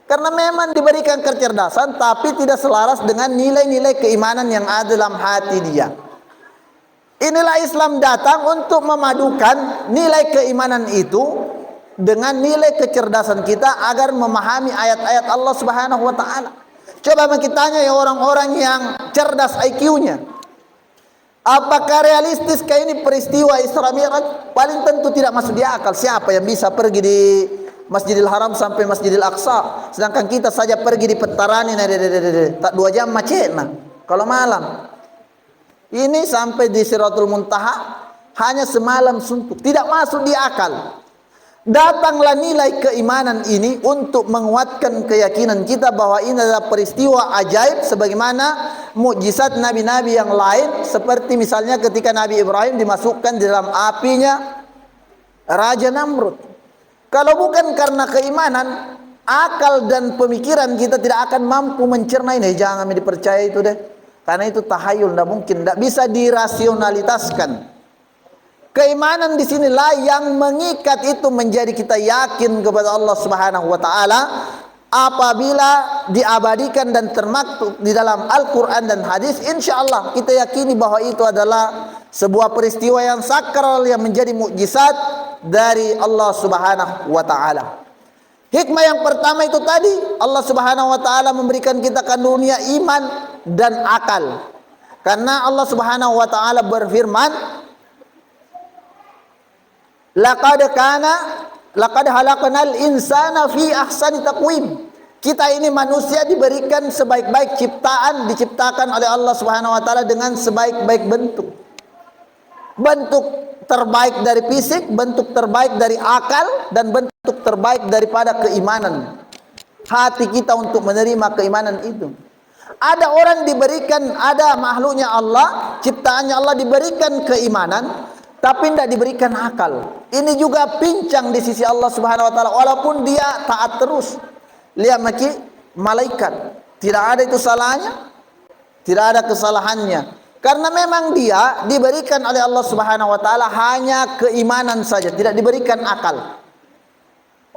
karena memang diberikan kecerdasan tapi tidak selaras dengan nilai-nilai keimanan yang ada dalam hati dia. Inilah Islam datang untuk memadukan nilai keimanan itu dengan nilai kecerdasan kita agar memahami ayat-ayat Allah Subhanahu wa taala. Coba kita tanya ya orang-orang yang cerdas IQ-nya. Apakah realistis kayak ini peristiwa Isra Mi'raj? Paling tentu tidak masuk di akal. Siapa yang bisa pergi di Masjidil Haram sampai Masjidil Aqsa, sedangkan kita saja pergi di Petarani tak 2 jam macet kalau malam. Ini sampai di Siratul Muntaha hanya semalam suntuk, tidak masuk di akal. Datanglah nilai keimanan ini untuk menguatkan keyakinan kita bahwa ini adalah peristiwa ajaib sebagaimana mukjizat nabi-nabi yang lain, seperti misalnya ketika Nabi Ibrahim dimasukkan di dalam apinya Raja Namrud. Kalau bukan karena keimanan, akal dan pemikiran kita tidak akan mampu mencerna ini. Jangan dipercaya itu deh, karena itu tahayul, tidak mungkin, tidak bisa dirasionalitaskan. Keimanan di sinilah yang mengikat itu menjadi kita yakin kepada Allah Subhanahu wa taala apabila diabadikan dan termaktub di dalam Al-Qur'an dan hadis. Insyaallah kita yakini bahwa itu adalah sebuah peristiwa yang sakral yang menjadi mukjizat dari Allah Subhanahu wa taala. Hikmah yang pertama itu tadi, Allah Subhanahu wa taala memberikan kita karunia iman dan akal. Karena Allah Subhanahu wa taala berfirman, laqad halaqnal insana fi ahsani taqwim. Kita ini manusia diberikan sebaik-baik ciptaan, diciptakan oleh Allah Subhanahu wa taala dengan sebaik-baik bentuk. Bentuk terbaik dari fisik, bentuk terbaik dari akal, dan bentuk terbaik daripada keimanan. Hati kita untuk menerima keimanan itu. Ada orang diberikan, ada makhluknya Allah, ciptaannya Allah diberikan keimanan, tapi tidak diberikan akal. Ini juga pincang di sisi Allah Subhanahu wa taala, walaupun dia taat terus. Lihat malaikat, tidak ada itu salahnya, tidak ada kesalahannya. Karena memang dia diberikan oleh Allah Subhanahu wa taala hanya keimanan saja, tidak diberikan akal.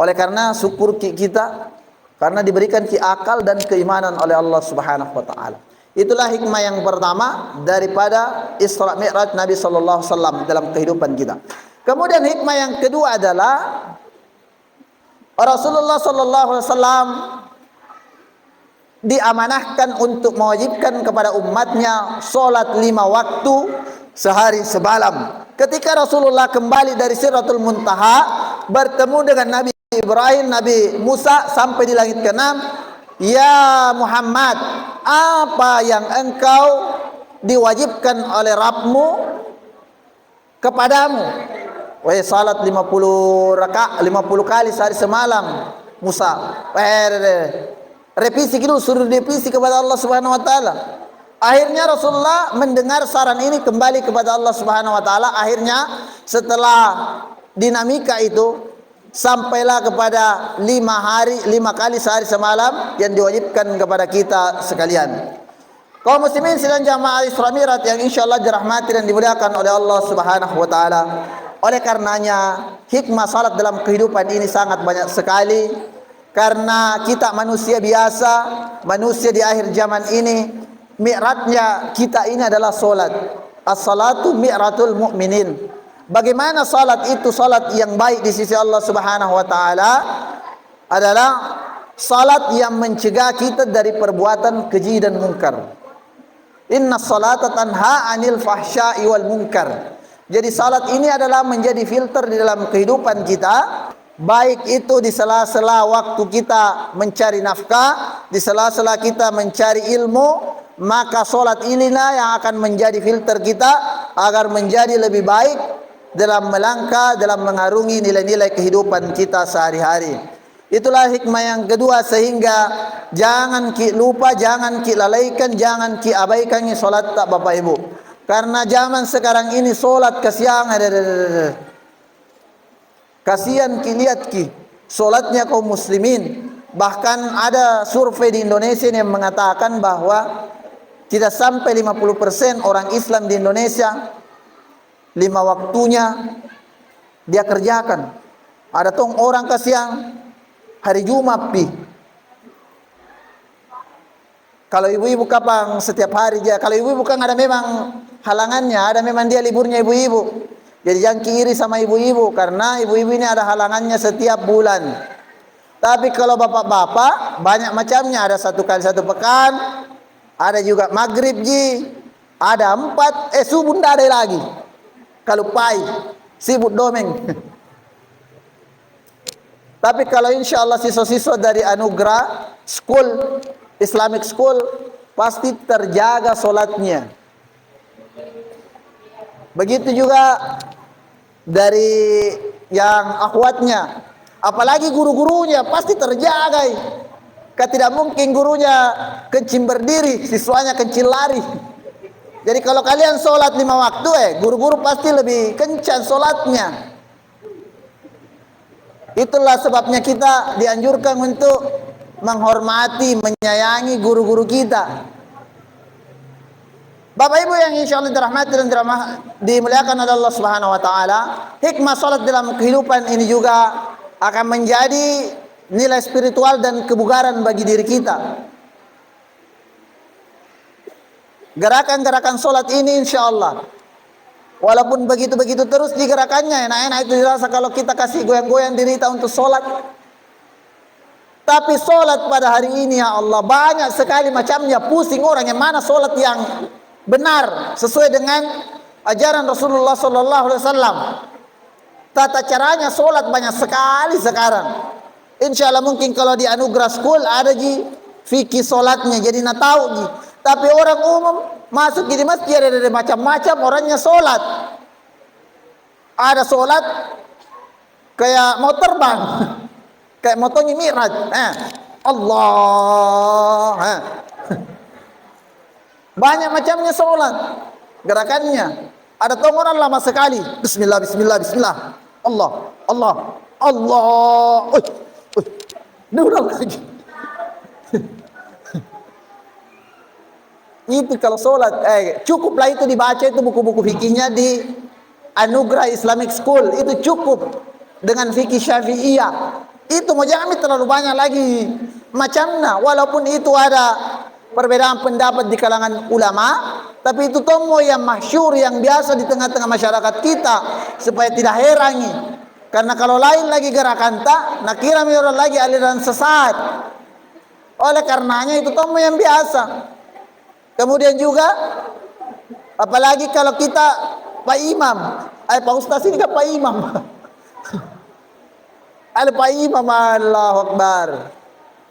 Oleh karena syukur kita karena diberikan akal dan keimanan oleh Allah Subhanahu wa taala. Itulah hikmah yang pertama daripada Isra Mi'raj Nabi sallallahu alaihi wasallam dalam kehidupan kita. Kemudian hikmah yang kedua adalah Rasulullah sallallahu alaihi wasallam diamanahkan untuk mewajibkan kepada umatnya solat 5 waktu sehari semalam. Ketika Rasulullah kembali dari Siratul Muntaha bertemu dengan Nabi Ibrahim, Nabi Musa sampai di langit ke-6, "Ya Muhammad, apa yang engkau diwajibkan oleh Rabbmu kepadamu?" Wahai salat 50 kali sehari semalam. Musa, revisi dulu, suruh revisi kepada Allah Subhanahu wa taala. Akhirnya Rasulullah mendengar saran ini, kembali kepada Allah Subhanahu wa taala. Akhirnya setelah dinamika itu sampailah kepada 5 kali sehari semalam yang diwajibkan kepada kita sekalian. Kaum muslimin sidang jamaah Isra Mi'raj yang insyaallah dirahmati dan dimuliakan oleh Allah Subhanahu wa taala. Oleh karenanya hikmah salat dalam kehidupan ini sangat banyak sekali. Karena kita manusia biasa, manusia di akhir zaman ini, mi'rajnya kita ini adalah salat. As-salatu mi'ratul mu'minin. Bagaimana salat itu salat yang baik di sisi Allah Subhanahu wa taala adalah salat yang mencegah kita dari perbuatan keji dan munkar. Inna salata tanha 'anil fahsya'i wal munkar. Jadi salat ini adalah menjadi filter di dalam kehidupan kita, baik itu di sela-sela waktu kita mencari nafkah, di sela-sela kita mencari ilmu, maka salat inilah yang akan menjadi filter kita agar menjadi lebih baik dalam melangkah, dalam mengarungi nilai-nilai kehidupan kita sehari-hari. Itulah hikmah yang kedua, sehingga jangan lupa, jangan lalaikan, jangan abaikan salat tak Bapak Ibu. Karena zaman sekarang ini solat kesiangan. Kasihan lihat solatnya kaum muslimin. Bahkan ada survei di Indonesia yang mengatakan bahwa tidak sampai 50% orang Islam di Indonesia 5 waktunya dia kerjakan. Ada tong orang kasihan hari Jumat Kalau ibu-ibu kapan setiap hari aja. Kalau ibu-ibu kan ada memang halangannya, ada memang dia liburnya ibu-ibu. Jadi jangan iri sama ibu-ibu karena ibu-ibu ini ada halangannya setiap bulan. Tapi kalau bapak-bapak banyak macamnya, ada 1 kali 1 pekan, ada juga maghrib ada 4, subuh tidak ada lagi. Kalau pai sibuk domeng. Tapi kalau insya Allah siswa-siswa dari Anugerah School, Islamic School, pasti terjaga solatnya. Begitu juga dari yang akhwatnya, apalagi guru-gurunya pasti terjaga. Tidak mungkin gurunya kencing berdiri, siswanya kencing lari. Jadi kalau kalian solat 5 waktu, guru-guru pasti lebih kencang solatnya. Itulah sebabnya kita dianjurkan untuk menghormati, menyayangi guru-guru kita. Bapak Ibu yang insya Allah dirahmati dan dimuliakan oleh Allah Subhanahu Wa Taala, hikmah salat dalam kehidupan ini juga akan menjadi nilai spiritual dan kebugaran bagi diri kita. Gerakan-gerakan salat ini insya Allah, walaupun begitu-begitu terus digerakannya, enak-enak itu dirasa kalau kita kasih goyang-goyang diri kita untuk salat. Tapi solat pada hari ini ya Allah banyak sekali macamnya, pusing orang yang mana solat yang benar sesuai dengan ajaran Rasulullah Sallallahu Alaihi Wasallam. Tata caranya solat banyak sekali sekarang. Insya Allah mungkin kalau di Anugerah School ada fikih solatnya, jadi nak tahu Tapi orang umum masuk di masjid ada macam-macam orangnya solat. Ada solat kayak mau terbang. Kayak motonya Mi'raj. Allah. Banyak macamnya sholat. Gerakannya. Ada tong orang lama sekali. Bismillah, bismillah, bismillah. Allah, Allah, Allah. Ini udah lagi. Itu kalau sholat. Cukuplah itu dibaca itu buku-buku fikihnya di Anugerah Islamic School. Itu cukup dengan fikih Syafi'iyah. Itu mau jangan terlalu banyak lagi macamnya. Walaupun itu ada perbedaan pendapat di kalangan ulama, tapi itu tomo yang masyhur, yang biasa di tengah-tengah masyarakat kita, supaya tidak herangi. Karena kalau lain lagi gerakan tak, nak kira orang lagi aliran sesat. Oleh karenanya itu tomo yang biasa. Kemudian juga, apalagi kalau kita Pak Imam, Pak Ustaz ini kan Pak Imam. Ada Pak Imam, Allahu Akbar.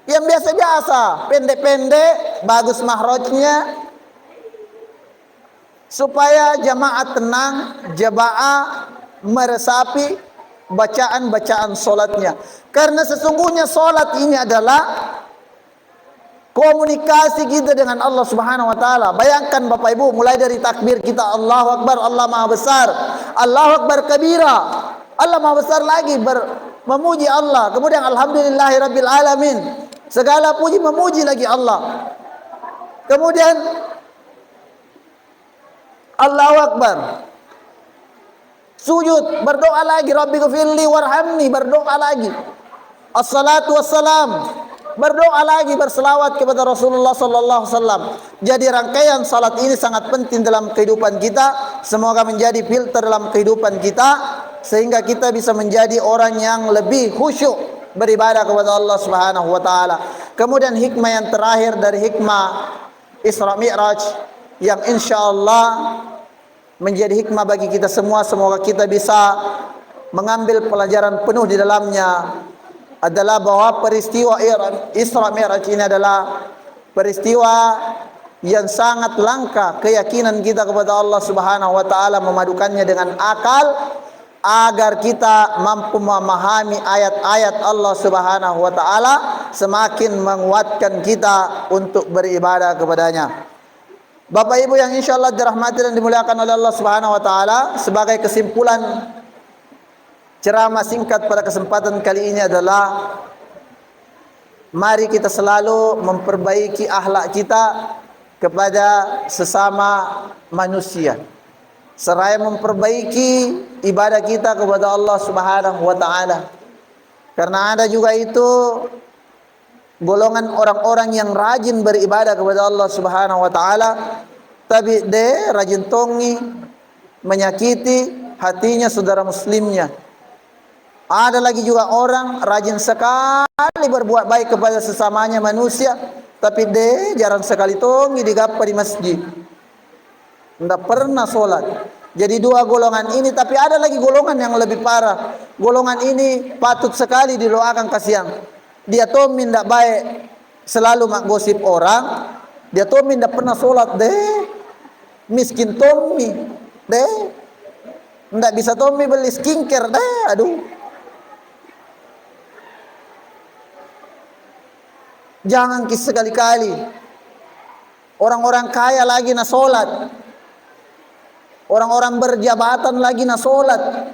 Yang biasa-biasa, pendek-pendek, bagus mahrojnya, supaya jamaah tenang, jamaah meresapi bacaan-bacaan solatnya. Karena sesungguhnya solat ini adalah komunikasi kita dengan Allah Subhanahu Wa Taala. Bayangkan Bapak Ibu, mulai dari takbir kita Allahu Akbar, Allah Maha Besar, Allahu Akbar kabira, Allah Maha Besar lagi memuji Allah. Kemudian alhamdulillahirabbil alamin. Segala puji memuji lagi Allah. Kemudian Allahu Akbar. Sujud, berdoa lagi, Rabbighfirli warhamni, berdoa lagi. Assalatu wassalam, berdoa lagi, berselawat kepada Rasulullah sallallahu alaihi wasallam. Jadi rangkaian salat ini sangat penting dalam kehidupan kita. Semoga menjadi filter dalam kehidupan kita, sehingga kita bisa menjadi orang yang lebih khusyuk beribadah kepada Allah Subhanahu wa taala. Kemudian hikmah yang terakhir dari hikmah Isra Mi'raj yang insyaallah menjadi hikmah bagi kita semua, semoga kita bisa mengambil pelajaran penuh di dalamnya, adalah bahwa peristiwa Isra Mi'raj ini adalah peristiwa yang sangat langka keyakinan kita kepada Allah Subhanahu wa taala, memadukannya dengan akal agar kita mampu memahami ayat-ayat Allah Subhanahu wa taala, semakin menguatkan kita untuk beribadah kepadanya. Bapak Ibu yang insya Allah dirahmati dan dimuliakan oleh Allah Subhanahu wa taala, sebagai kesimpulan ceramah singkat pada kesempatan kali ini adalah mari kita selalu memperbaiki akhlak kita kepada sesama manusia, seraya memperbaiki ibadah kita kepada Allah Subhanahu wa taala. Karena ada juga itu golongan orang-orang yang rajin beribadah kepada Allah Subhanahu wa taala, tapi dia rajin tongi menyakiti hatinya saudara muslimnya. Ada lagi juga orang rajin sekali berbuat baik kepada sesamanya manusia, tapi dia jarang sekali tongi digapa di masjid, tidak pernah sholat. Jadi dua golongan ini, tapi ada lagi golongan yang lebih parah. Golongan ini patut sekali didoakan kasihan. Dia Tommy tidak baik, selalu mak gosip orang. Dia Tommy tidak pernah sholat deh, miskin Tommy deh, tidak bisa Tommy beli skincare deh, aduh. Jangan sekali-kali orang-orang kaya lagi na sholat, orang-orang berjabatan lagi na sholat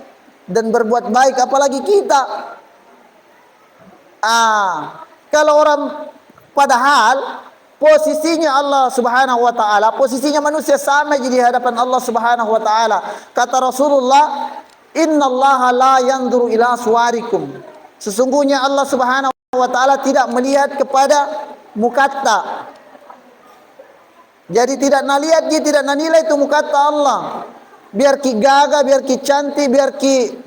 dan berbuat baik, apalagi kita. Kalau orang padahal posisinya Allah Subhanahu wa taala, posisinya manusia sama di hadapan Allah Subhanahu wa taala. Kata Rasulullah, "Innallaha la yanzuru ila suwarikum." Sesungguhnya Allah Subhanahu wa taala tidak melihat kepada mukatta. Jadi tidak nalihat, dia tidak nanilai itu mukatta Allah. Biar ki gagah, biar ki cantik, biar ki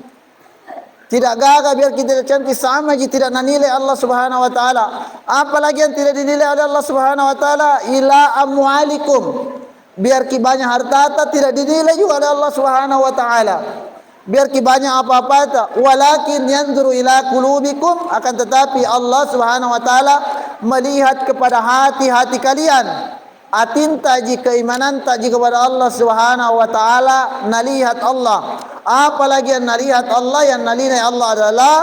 tidak gagah, biar kita cantik, sama aja tidak nanilai Allah Subhanahu wa taala. Apalagi yang tidak dinilai oleh Allah Subhanahu wa taala, ila amwalikum. Biar ki banyak harta tidak dinilai juga oleh Allah Subhanahu wa taala. Biar ki banyak apa-apa, walakin yanzuru ila qulubikum, akan tetapi Allah Subhanahu wa taala melihat kepada hati-hati kalian. Atinta ji keimanan taji kepada Allah Subhanahu wa taala, nalihat Allah. Apalagi yang nalihat Allah, yang nalinai Allah adalah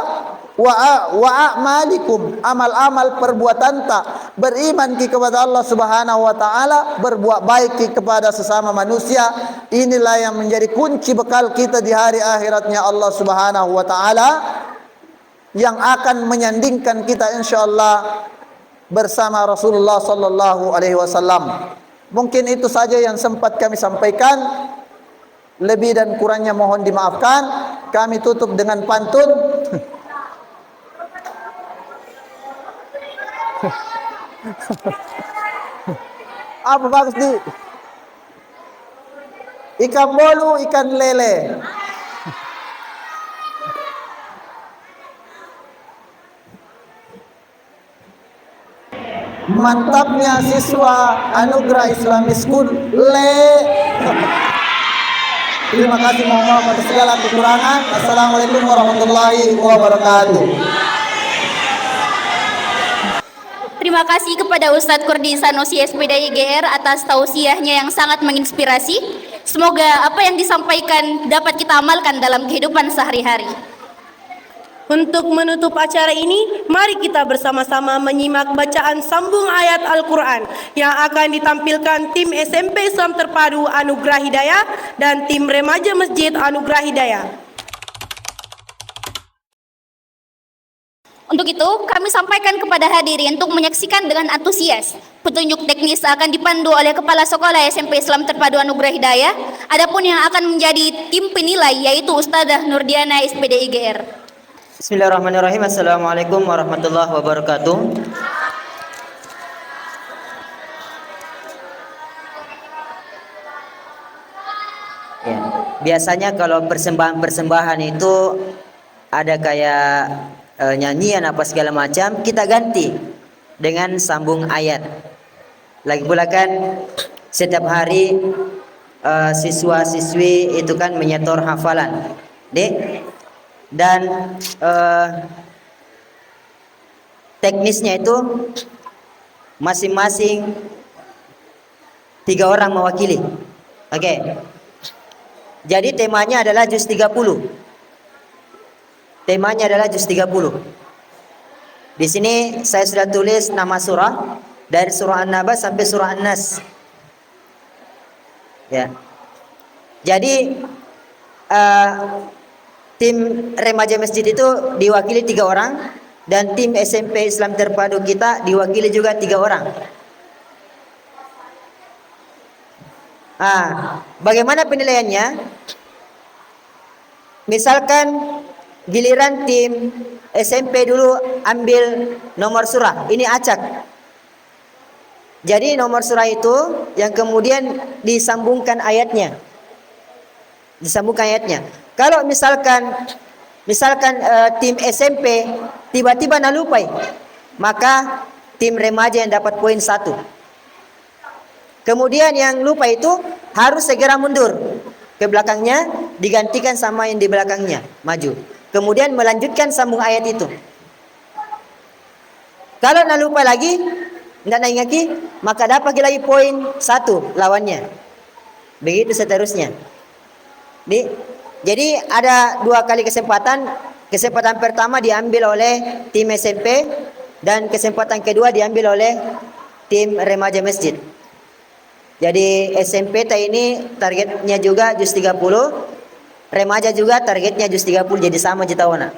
wa a'malikum, amal-amal perbuatan ta. Beriman ki kepada Allah Subhanahu wa taala, berbuat baik ki kepada sesama manusia. Inilah yang menjadi kunci bekal kita di hari akhiratnya Allah Subhanahu wa taala, yang akan menyandingkan kita insyaallah bersama Rasulullah sallallahu alaihi wasallam. Mungkin itu saja yang sempat kami sampaikan. Lebih dan kurangnya mohon dimaafkan. Kami tutup dengan pantun. Apa bagus di? Ikan bolu, ikan lele. Mantapnya siswa Anugerah Islamic School Terima kasih, mohon maaf atas segala kekurangan. Assalamualaikum warahmatullahi wabarakatuh. Terima kasih kepada Ustadz Kurdi Sanusi SPD IGR atas tausiahnya yang sangat menginspirasi. Semoga apa yang disampaikan dapat kita amalkan dalam kehidupan sehari-hari. Untuk menutup acara ini, mari kita bersama-sama menyimak bacaan sambung ayat Al-Quran yang akan ditampilkan tim SMP Islam Terpadu Anugerah Hidayah dan tim Remaja Masjid Anugerah Hidayah. Untuk itu, kami sampaikan kepada hadirin untuk menyaksikan dengan antusias. Petunjuk teknis akan dipandu oleh Kepala Sekolah SMP Islam Terpadu Anugerah Hidayah. Adapun yang akan menjadi tim penilai yaitu Ustadzah Nurdiana SPD IGR. Bismillahirrahmanirrahim. Assalamualaikum warahmatullahi wabarakatuh. Ya, biasanya kalau persembahan-persembahan itu ada kayak nyanyian apa segala macam, kita ganti dengan sambung ayat. Lagi pula kan setiap hari siswa-siswi itu kan menyetor hafalan, dan teknisnya itu masing-masing 3 orang mewakili. Oke. Jadi temanya adalah juz 30. Temanya adalah juz 30. Di sini saya sudah tulis nama surah dari surah An-Naba sampai surah An-Nas. Ya. Jadi eh, tim remaja masjid itu diwakili 3 orang dan tim SMP Islam Terpadu kita diwakili juga 3 orang. Bagaimana penilaiannya? Misalkan giliran tim SMP dulu ambil nomor surah, ini acak. Jadi nomor surah itu yang kemudian disambungkan ayatnya. Kalau misalkan tim SMP tiba-tiba nalupai, maka tim remaja yang dapat poin 1. Kemudian yang lupa itu harus segera mundur ke belakangnya, digantikan sama yang di belakangnya, maju. Kemudian melanjutkan sambung ayat itu. Kalau nak lupa lagi, tidak naik maka dapat lagi poin 1 lawannya. Begitu seterusnya. Jadi ada 2 kali kesempatan. Kesempatan pertama diambil oleh tim SMP dan kesempatan kedua diambil oleh tim remaja masjid. Jadi SMP ini targetnya juga juz 30, remaja juga targetnya juz 30, jadi sama jitawana.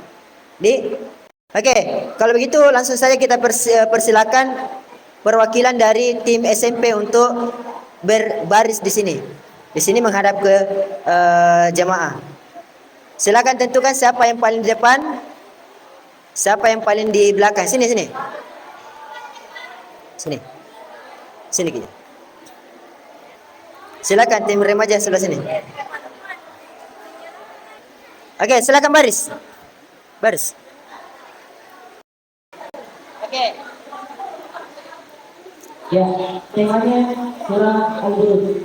Oke, kalau begitu langsung saja kita persilakan perwakilan dari tim SMP untuk berbaris di sini. Di sini menghadap ke jamaah. Silakan tentukan siapa yang paling di depan, siapa yang paling di belakang. Sini. Kita. Silakan tim remaja sebelah sini. Oke, silakan baris. Oke. Ya, temanya surah Al-Buruj.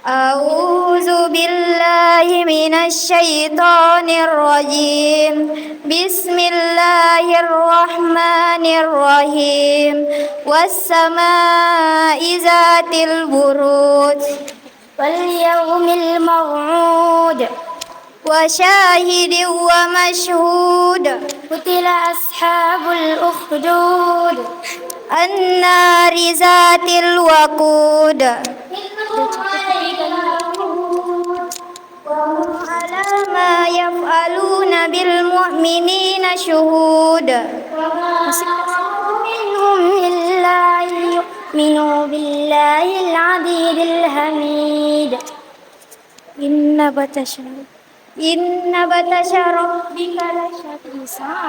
A'udzu billahi minasy syaithanir rajim. Bismillahirrahmanirrahim. Was-samaa'i dzatil buruj wal yawmil maw'ud wa syahidin wa mashhud. Qutila ashabul ukhdud an-nari dzatil waqud. على ما يفعلون بالمؤمنين شهود منهم إلا يؤمنوا بالله العزيز الحميد إن بطش ربك لشديد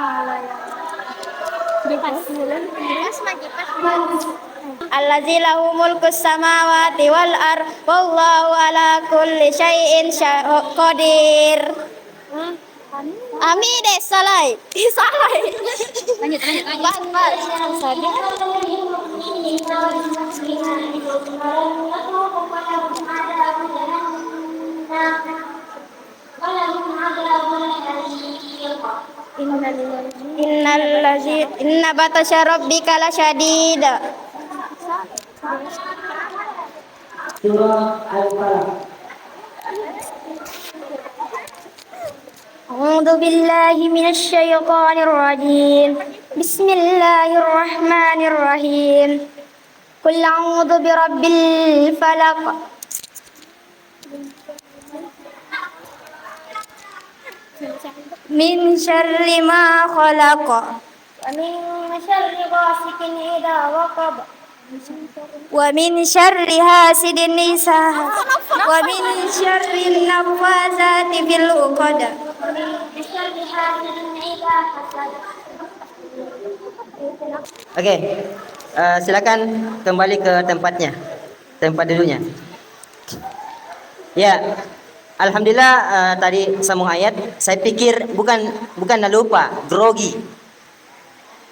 Allazi lahu mulkus samawati wal ard wallahu ala kulli syai'in qadir. Ami deh salai. Lanjut. Inna batasya rabbika lasyadid. Surah Al-Falaq. A'udzu billahi minasy syaithanir rajim. Bismillahirrahmanirrahim. Qul a'udzu birabbil falaq. Min syarri ma khalaq. Wa min syarri ghasikin idza waqab. Wa min syarri hasidin idza hasad. Wa min syarri naffazati fil 'uqad. Wa min syarri hasidin idza hasad. Oke. Silakan kembali ke tempatnya. Tempat duduknya. Ya. Alhamdulillah tadi sambung ayat. Saya pikir bukan lupa, grogi.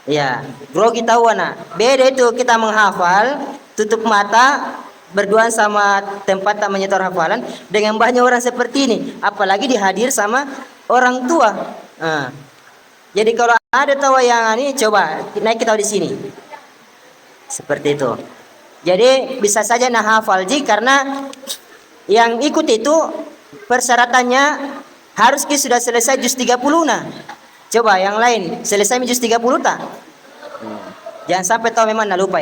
Ya, grogi tahu anak. Beda itu kita menghafal, tutup mata, berduaan sama tempat tak menyetor hafalan dengan banyak orang seperti ini, apalagi dihadir sama orang tua. Jadi kalau ada tahu yang ini, coba naik kita di sini. Seperti itu. Jadi bisa saja nah hafal karena yang ikut itu persyaratannya harus sudah selesai juz 30 nah. Coba yang lain selesai juz 30 tak? Jangan sampai tahu memang nak lupa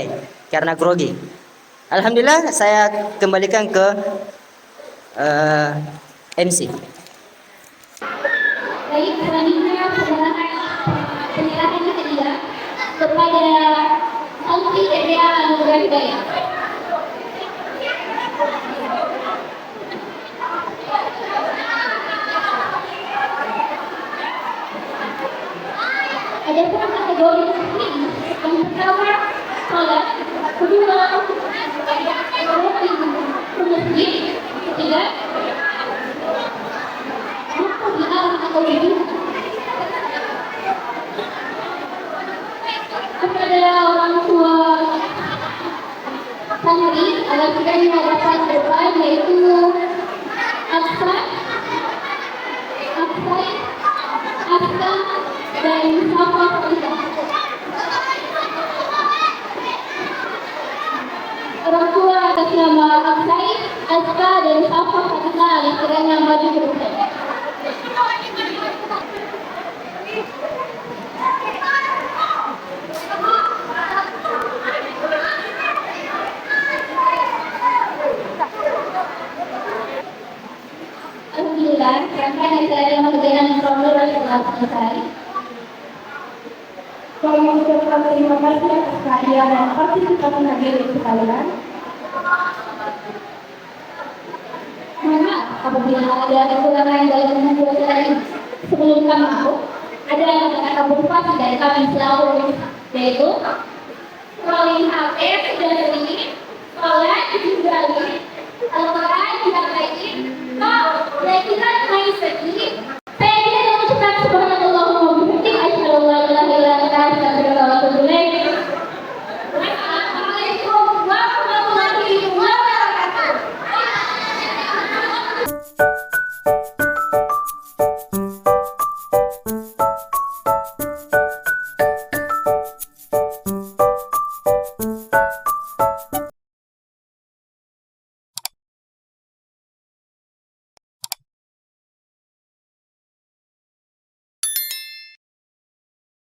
karena grogi. Alhamdulillah, saya kembalikan ke MC. Baik, selanjutnya penyerahan ketiga kepada Alfi Edea Anugerah Hidayah. Ada pun kategori ini yang pertama sholat, kedua masjid, ketiga waktu dilarang atau dibuka. Kepada orang tua santri agar kiranya dapat berdoa, yaitu Aksa, dan Safa Fatiha. Orang tua atas nama Aksai, Aska, dan Safa Fatiha agar kiranya maju ke depan. Alhamdulillah, rangkaian acara yang berjalan kronologis telah selesai. Saya mengucapkan terima kasih atas kehadiran dan partisipasi hadirin sekalian. Mohon maaf apabila ada kekurangan dalam membuat acara ini. Sebelum kami masuk, ada kata-kata motivasi dari kami selalu, yaitu scrolling HP sudah sering, sholat juga Al-Quran juga baik, kau belajar main sedih,